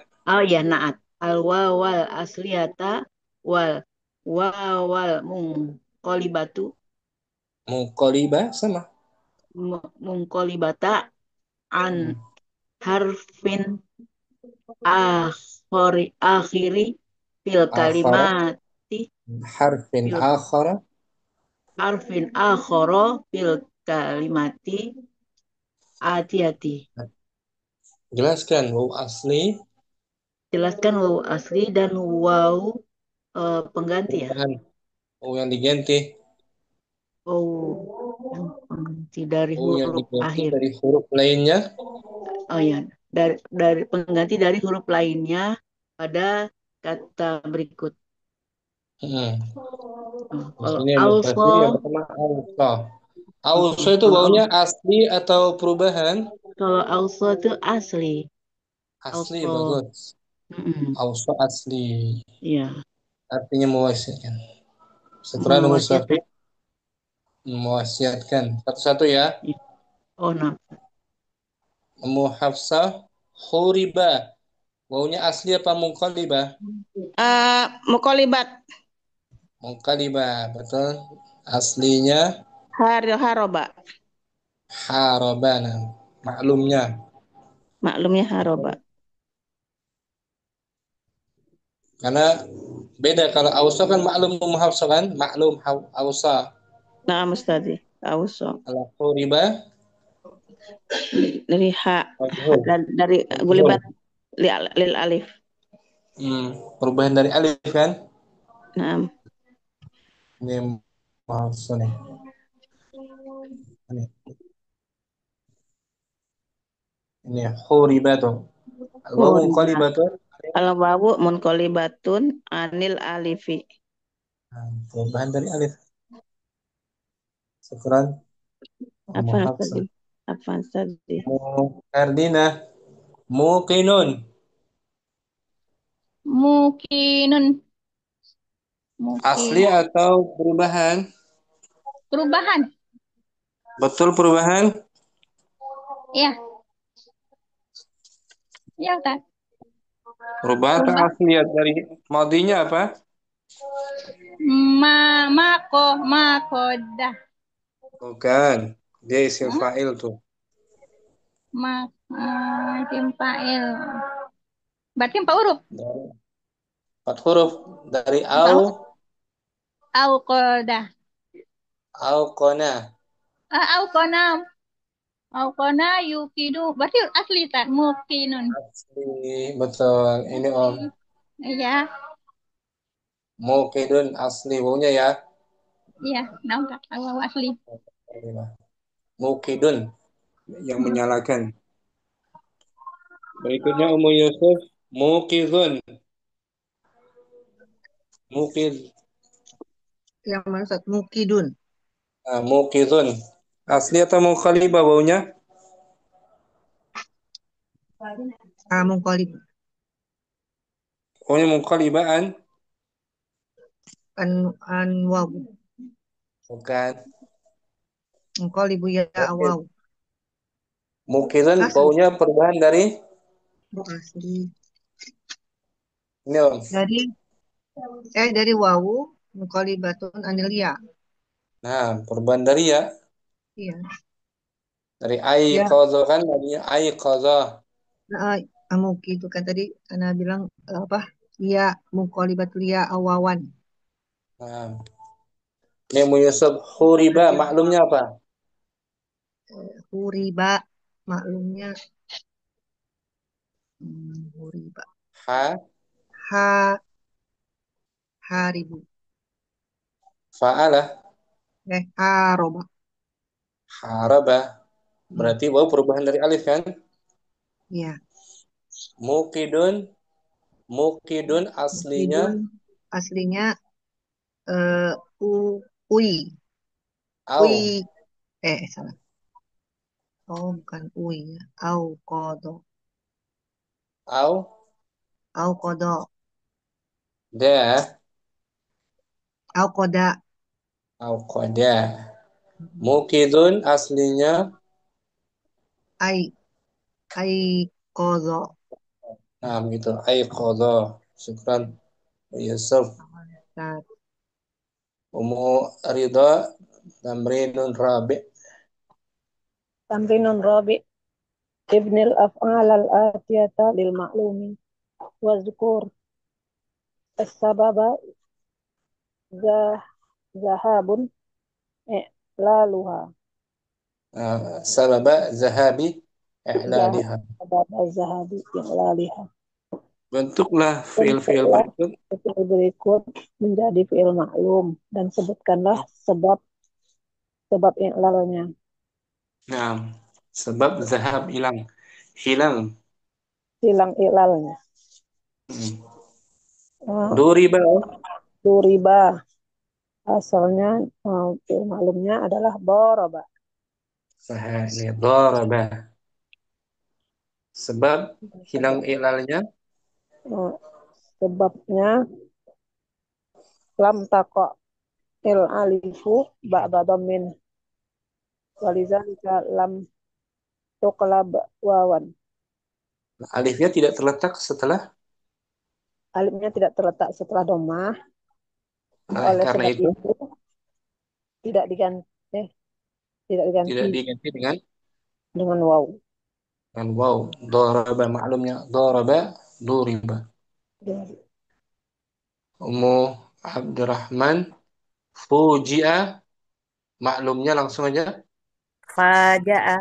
ya naat al-wawal asliyata wal wawal mungkolibatu Muqalibah sama. mungkolibata an harfin akhiri fil Akhara. kalimati Harfin fil akhara. harfin akhara fil kalimati hati-hati. Jelaskan waw asli. Jelaskan waw asli dan waw pengganti ya. Perubahan. Waw yang diganti. Yang pengganti dari Waw yang huruf diganti akhir. dari huruf lainnya. Ya, dari pengganti dari huruf lainnya pada kata berikut. Kalau Ini yang also, mustafil yang pertama ausa. Ausa itu wawnya asli atau perubahan? Kalau also itu asli. Asli, Also. bagus. Ausa asli. Iya. Artinya mewasiatkan. Setelah mustafi mewasiatkan. Satu-satu ya. Nah. Hafsah huriba. Wawnya asli apa muqallibah? Muqallibat. Muqallibah, betul. Aslinya Haroba. harabana. Maklumnya Haroba. karena beda kalau ausa kan maklum hafsah kan? Maklum ausa. Nah, mustadi. Auso. Kalau huriba Dari dari gulibat lil alif. Perubahan dari alif kan? Nah. Ini maksud nih. Ini huribatu. Al-wawu munqalibatu. Al-wawu munqalibatun anil alifi. Perubahan dari alif. Syukran. Apa tadi? Ferdina. Muqinun. Asli atau perubahan? Perubahan. Betul perubahan? Iya. Iya, Ustaz. Perubahan atau asli dari madinya apa? Makodah. Bukan. Dia isim fa'il tuh. Isim fa'il. Berarti 4 huruf. 4 huruf dari au. Auqadah. Auqona. Auqona yukidu. Berarti asli tak muqinun. Asli, betul. Ini Om. Iya. Muqidun asli wawunya ya. Iya, nampak awal asli. Muqidun yang menyalakan. Berikutnya Ummu Yusuf, muqidun. Muqid. Yang mana Ustaz? Muqidun. Muqidun. Asli atau muqallibah wawunya? Muqallibah. Wawunya muqallibaan. An waw. Bukan. Muqallibu ya waw. Muqidun wawunya perubahan dari asli. Ini Om. Dari wawu muqallibatun anil ya. Nah, perubahan dari ya. Iya. Dari ai qadha kan tadinya ai qadha. Muki itu kan tadi Ana bilang apa? Ya muqallibatul ya awawan. Nah. Ini Ummu Yusuf huriba maklumnya apa? Huriba maklumnya huriba. Ha, Ha haribu. fa'ala, Haroba. haraba. Hmm, Berarti waw perubahan dari alif kan? ya. Mukidun, mukidun aslinya Mukidun aslinya eh ui. Ui au, salah. Oh, bukan ui ya. Au kodo. au, Au kodo. da, Au koda. au koda. Mukidun aslinya Ai. Ai kodo. nah gitu, ay kodo. Syukran, Yusuf. Nah, Umu Ridha, tamrinun rabi. تمرين رابع ابن الأفعال الآتية للمعلوم واذكر السبب ذا- ذهاب إعلالها Sababa zahabi i'laliha. سبب الذهاب إعلالها. Bentuklah fiil-fiil Bentuklah berikut. fiil berikut menjadi fiil maklum dan sebutkanlah sebab i'lalnya. Nah, sebab zahab hilang. Hilang i'lalnya. Hmm. Nah, Duriba, duriba asalnya fiil maklumnya adalah doroba. ini daraba. Sebab hilang ilalnya Nah, sebabnya lam taqa il alifu ba'da dhammin walizalika lam tuqlab wawan. alifnya tidak terletak setelah. Alifnya tidak terletak setelah dhammah. Oleh Karena sebab itu itu tidak diganti tidak tidak diganti diganti dengan waw. dengan waw. Daraba maklumnya daraba, duriba. Ummu Abdurrahman, fuji'a maklumnya langsung aja Faja'a.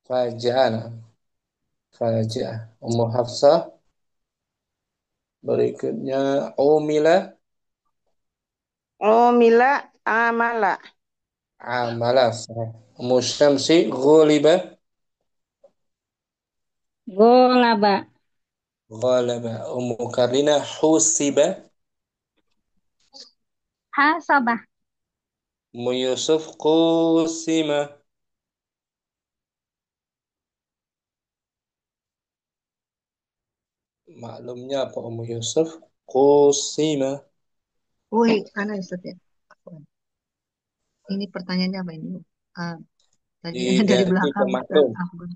faji'ana. Faji'ah. Ummu Hafsah berikutnya umila Umila amala. amalas. Ummu Syamsi ghuliba Golaba. ghalaba. Ummu Karina husiba. Hasabah. Ummu Yusuf qusima. Maklumnya apa Ummu Yusuf? Qusima. Woi, anak Ustaz ya. Ini pertanyaannya apa ini? Ah, tadi ada dari Diganti ke belakang Ustaz. maklum. Afwan.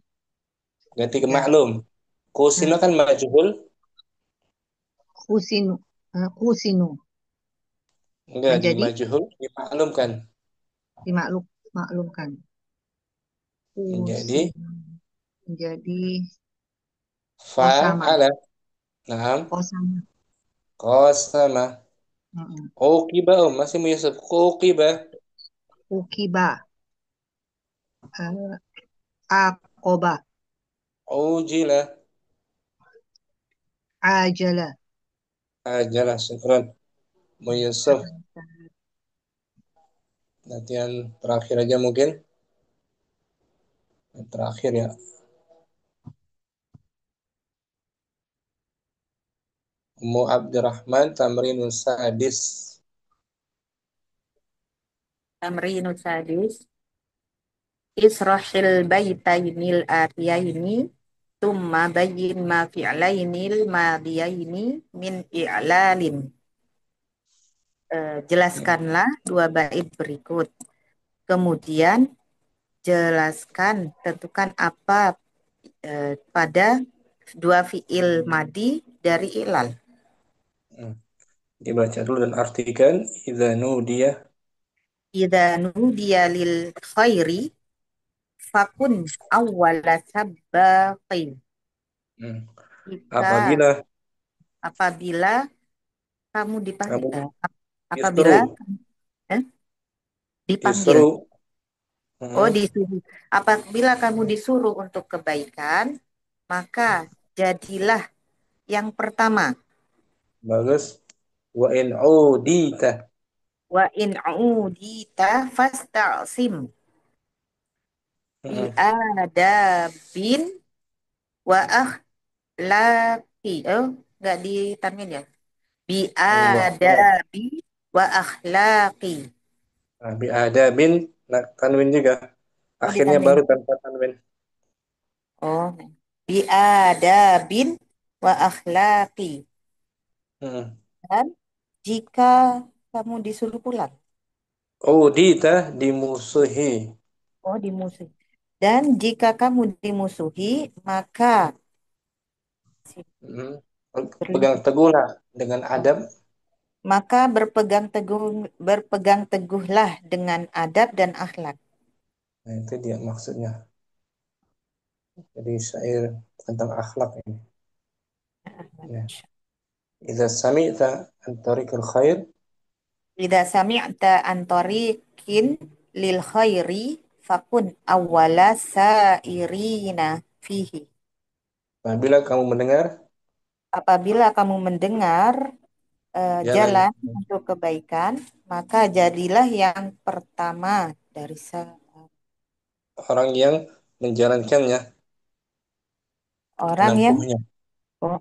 Ganti ke Ya. maklum. Qusima Nah, kan majhul. kusinu. Kusinu. Enggak, di Menjadi majhul dimaklumkan. maklumkan. Menjadi Kusinu. Menjadi kosama. fa'ala. Nah, Kosama. qasama. Mm-mm. Uqiba masih Ummu Yusuf. Uqiba. Ukiba. Uh, akoba. Ujila. Ajala. Ajalah, syukran. Ummu Yusuf. Latihan terakhir aja mungkin. Yang terakhir ya. Ummu Abdurrahman tamrinun sadis. Tamrinu sadis. Israhil baitainil atiyaini. Tumma bayyin ma fi'lainil madiyaini min i'lalin. Jelaskanlah dua bait berikut. Kemudian jelaskan, tentukan apa pada dua fiil madi dari ilal. Dibaca dulu dan artikan. Idza nudiya. Idza nudiya lil khairi fakun awwala sabbaqin. Hmm. Jika Apabila apabila kamu kamu dipanggil, apabila disuruh eh, dipanggil, disuruh Oh, Hmm, disuruh. Apabila kamu disuruh untuk kebaikan, maka jadilah yang pertama. bagus. Wa in udita. Wa in udita fasta'sim Hmm. bi'adabin wa akhlaqi. Oh, nggak ditanwin ya. Wa akhlaq. Bi'adabi wa akhlaqi. Nah, bi adabin, nah, tanwin juga. Oh, Akhirnya ditanwin. baru tanpa tanwin. Oh, bi'adabin wa akhlaqi. Hmm. Dan jika kamu disuruh pulang, Udita dimusuhi. oh dimusuhi. Dan jika kamu dimusuhi, maka Hmm. Pegang berlindung. teguhlah dengan Oh, adab. maka berpegang teguhlah dengan adab dan akhlak. Nah, itu dia maksudnya. Jadi syair tentang akhlak ini. Ya. Idza sami'ta an tariqil khair, Idza sami'ta an tariqin lil khairi fakun awwala sairina fihi. apabila kamu mendengar Apabila kamu mendengar jalan jalan untuk kebaikan, maka jadilah yang pertama dari orang yang menjalankannya, orang yang menempuhnya.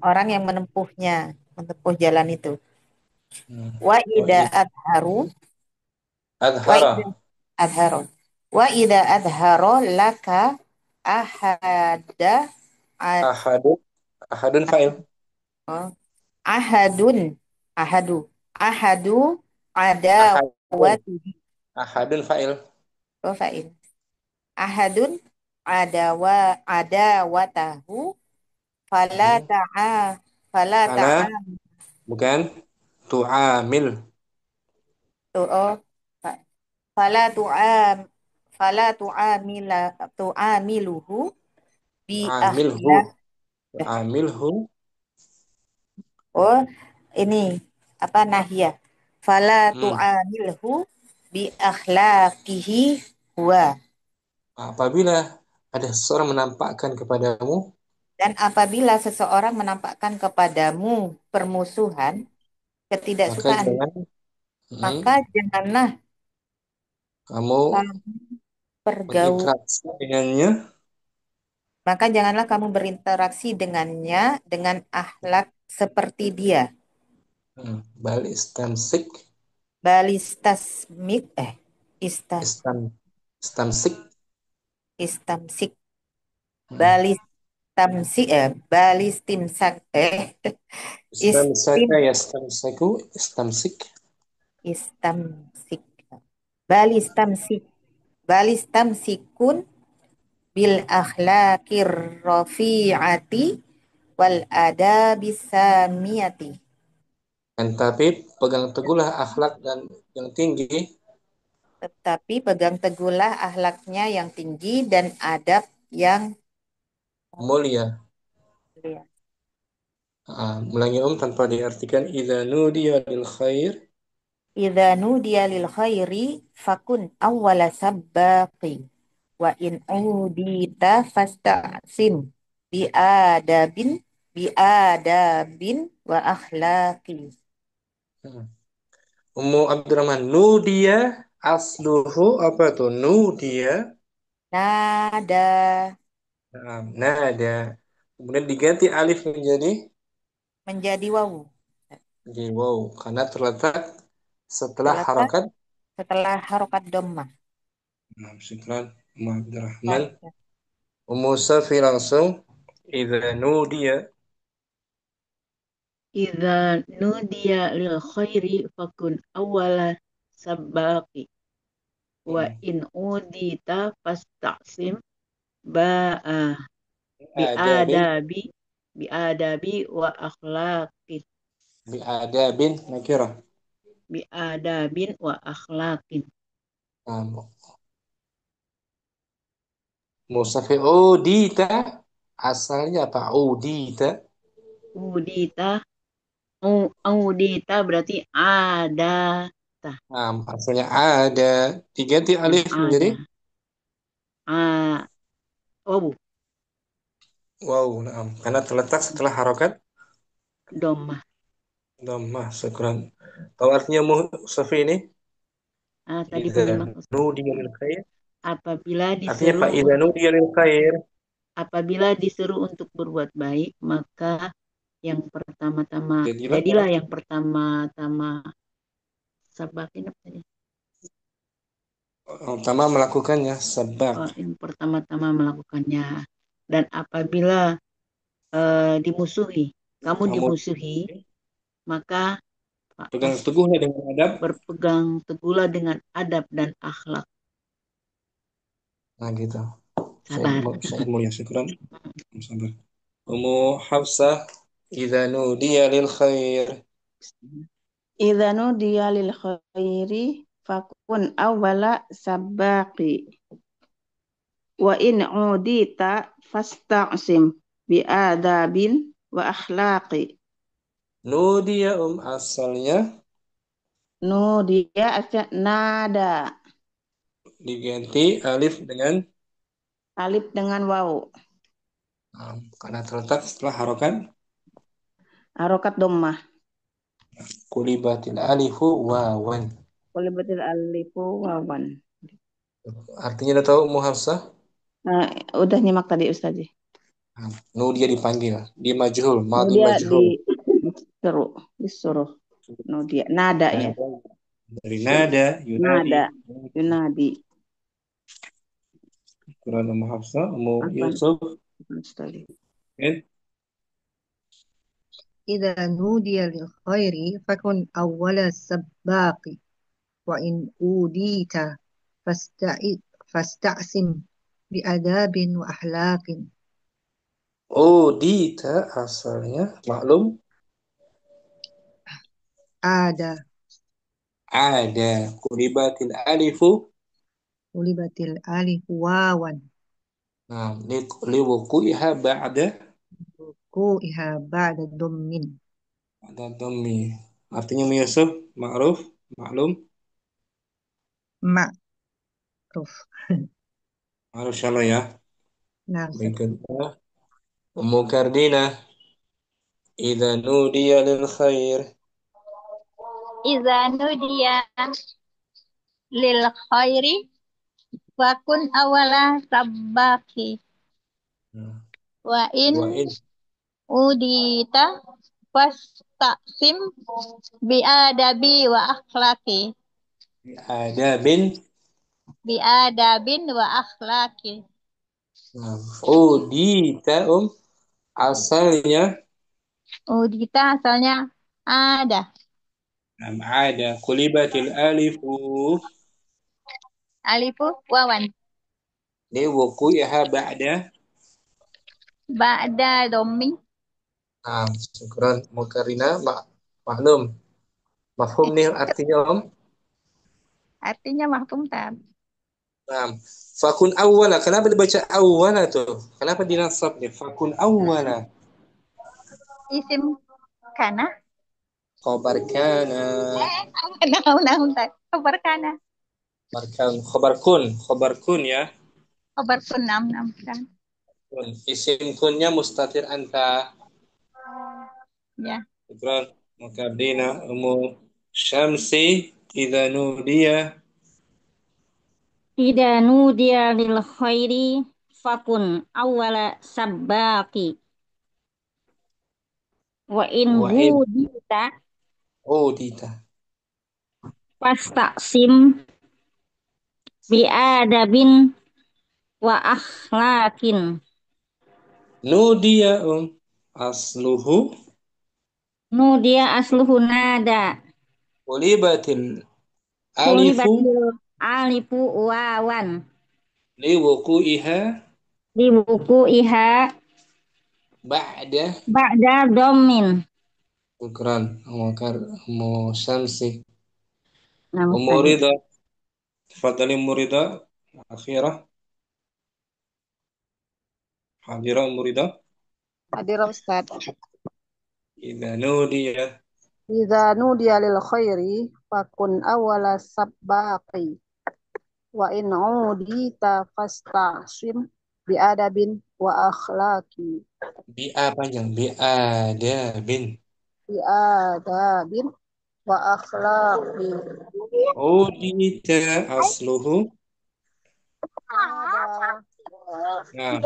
orang yang menempuh jalan itu. Hmm. Wa Wa ida id adharu, wa ida adhara. adharu, wa ida adharu laka ahada ad, Ahadun, ahadun fa'il. oh, ahadun ahadu ahadu Ahadun, adawati ahadun fa'il. oh, fa'il ahadun adawatahu fala Hmm. ta'a fala Fala, ta'a bukan tu'amil. oh fala tu'am fala tu'amiluhu bi Tu'amilhu. akhlak. Tu'amilhu. Oh, ini apa nahya. Fala Hmm. tu'amilhu bi akhlaqihi huwa. Apabila ada seseorang menampakkan kepadamu, Dan apabila seseorang menampakkan kepadamu permusuhan, maka ketidaksukaan, jangan hmm, maka janganlah kamu kamu bergaul, berinteraksi dengannya. maka janganlah kamu berinteraksi dengannya dengan akhlak seperti dia. Bal istamsik, Balistasmik ista istam, istamsik, istamsik hmm, balistamsik balistimsak istim istamsaka yastamsiku, istamsik. istamsik balistamsik balistamsikun bil akhlakir rafi'ati wal adabis samiyati. Dan tapi pegang teguhlah akhlak dan yang tinggi, Tetapi pegang teguhlah akhlaknya yang tinggi dan adab yang mulia. mulia. Ulangi tanpa diartikan idza nudiya lil khair. Idza nudiya lil khairi fakun awwala sabbaqi wa in udita fasta'sim biadabin biadabin wa akhlaqi. Hmm. Ummu Abdurrahman, nudiya asluhu apa tuh? Nudiya. Nada Nada. Kemudian diganti alif menjadi wawu menjadi wow karena terletak setelah terletak harokat. setelah harokat dhammah. Nah, syukran Ummu Abdurrahman. Ummu Safi langsung idza nudiya. Idza nudiya lil khairi fakun awwala sabaqi wa Hmm. in udita fastaqsim ba'a Adabin, biadabi biadabi wa akhlaqin bi adabin nakirah. biadabin wa akhlaqin Nah, Musafi udita asalnya apa? Udita. udita udita berarti ada tah Asalnya ada diganti alif menjadi ada Wawu, Wow, naam. Karena terletak setelah harokat dhammah. dhammah. Syukran. Tahu artinya Safi ini? Tadi Idza belum aku. nudiya lil khair. Apabila Artinya fa disuruh idza nudiya lil khair. apabila disuruh untuk berbuat baik, maka yang pertama-tama jadilah yang pertama-tama sabakin apa tadi? Pertama melakukannya sabak. Yang pertama-tama melakukannya. Dan apabila dimusuhi, kamu dimusuhi, maka Pegang teguhlah dengan adab. berpegang teguhlah dengan adab dan akhlak. Nah gitu. Sabar. Saya mulia syukran. Sabar. Ummu Hafsah idza nudiya lil khair. Idza nudiya lil khairi fakun awwala sabaqi. Wa in udita fasta'sim bi adabin wa akhlaqi. Nudiya asalnya Nudiya asal nada. Diganti alif dengan Alif dengan waw. Karena terletak setelah harokat Harokat dhammah. kulibatil alifu wawan. Qulibatil alifu wawan. Artinya udah tahu Ummu Hafsah? Udah nyimak tadi Ustaz. Dia dipanggil, dia majhul, madhi Dia majhul. disuruh. Dia nada ya. Dari nada, yunadi. Nada, yunadi. Quran Ummu Hafsah, Ummu Yusuf. إذا نودي للخير فكن أول السباق وإن أوديت فاستعصم بأداب وأخلاق. Udita asalnya maklum ada kulibatil alifu wawan liwuku'iha ba'da dommin. Ada dhammi. Artinya Yusuf ma'ruf maklum Ma'ruf. Ma'ruf insyaallah ya. Nah, Berikutnya Ummu Kardina idza nudiya lil khair. Idza nudiya lil khairi fakun awala sabbaki. Wa in udita fastaqsim bi adabi wa akhlaki. Bi adabin wa akhlaki. Udita asalnya ada. Ada kulibatil alifu Wawan. liwuku'iha Ba'da dhammi. Syukran Mukarrina maklum. Mafhum nih artinya Artinya mahfum tam. Fakun awwala. Kenapa dibaca awwala tuh? Kenapa dinasab nih? Fakun awwala. Isim kana. Khabar kana. Khabar kana. Khabar kun ya. Khabar kun nam kan. Isim kunnya mustatir anta. Ya. Syukran Mukarrina Ummu Syamsi idza nudiya lil khairi fakun awwala sabbaqi. Wa in udita fastaqsim bi adabin wa akhlaqin. Nudiya asluhu nada. Ulibatil alifu wawan. liwuku'iha ba'da dhammin. Syukran Ummu Syamsi. Nama Ummu Rida tafadhali Ummu Rida akhirah hadira Ummu Rida. Hadirah Ustaz. Idza nudiya Lil khairi fakun awwala sabbaqi. Wa in udita fasta'sim bi adabin wa akhlaqi. Bi'a panjang. Bi'ada bin. Bi adabin wa akhlaqi. Udita asluhu. Ada Nah,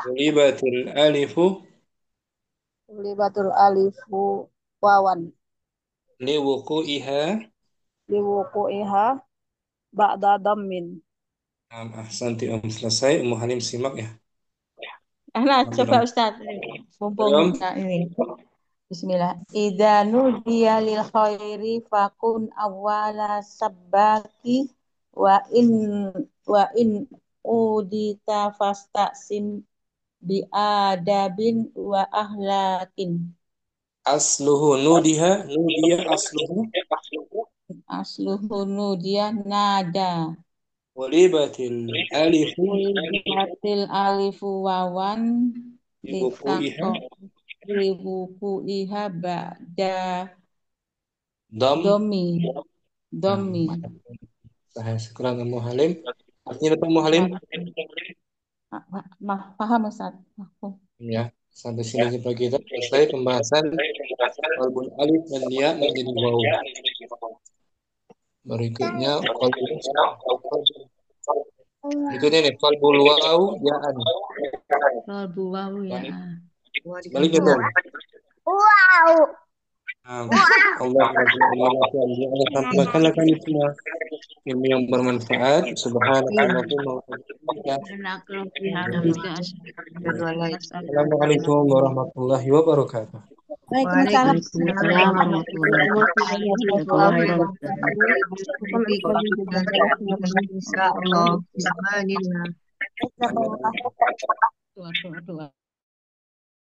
ulibatul alifu libatul alifu wawan liwuku'iha. liwuku'iha ba'da dammin. Ahsanti selesai. Ummu Halim simak ya. Nah, Sambil coba Ustaz, mumpung belum. ini. Bismillah. Idza nudiya lil khairi fakun awwala sabbaki wa in udita fastaqsim bi adabin wa ahlakin. Asluhu nudiha. Nudiya asluhu. Asluhu nudiya nada. Ulibatil alifu Ulibatil alifu wawan liwuku'iha. libuku ba'da Dam. domi. Saya sekurang Ummu Halim. Artinya apa Ummu Halim? Paham Ustaz? Ya, sampai sini jumpa kita. Selesai pembahasan qalbul alif dan ya menjadi waw. Berikutnya berikutnya nih qalbul waw ya'an. Qalbu waw ya. Baliknya tuh. Allah sampaikanlah kami semua ilmu yang bermanfaat. Subhanallahumma wa bihamdika. Assalamualaikum warahmatullahi wabarakatuh. Waalaikumsalam warahmatullahi Insyaallah. Bismillah. warahmatullahi wabarakatuh.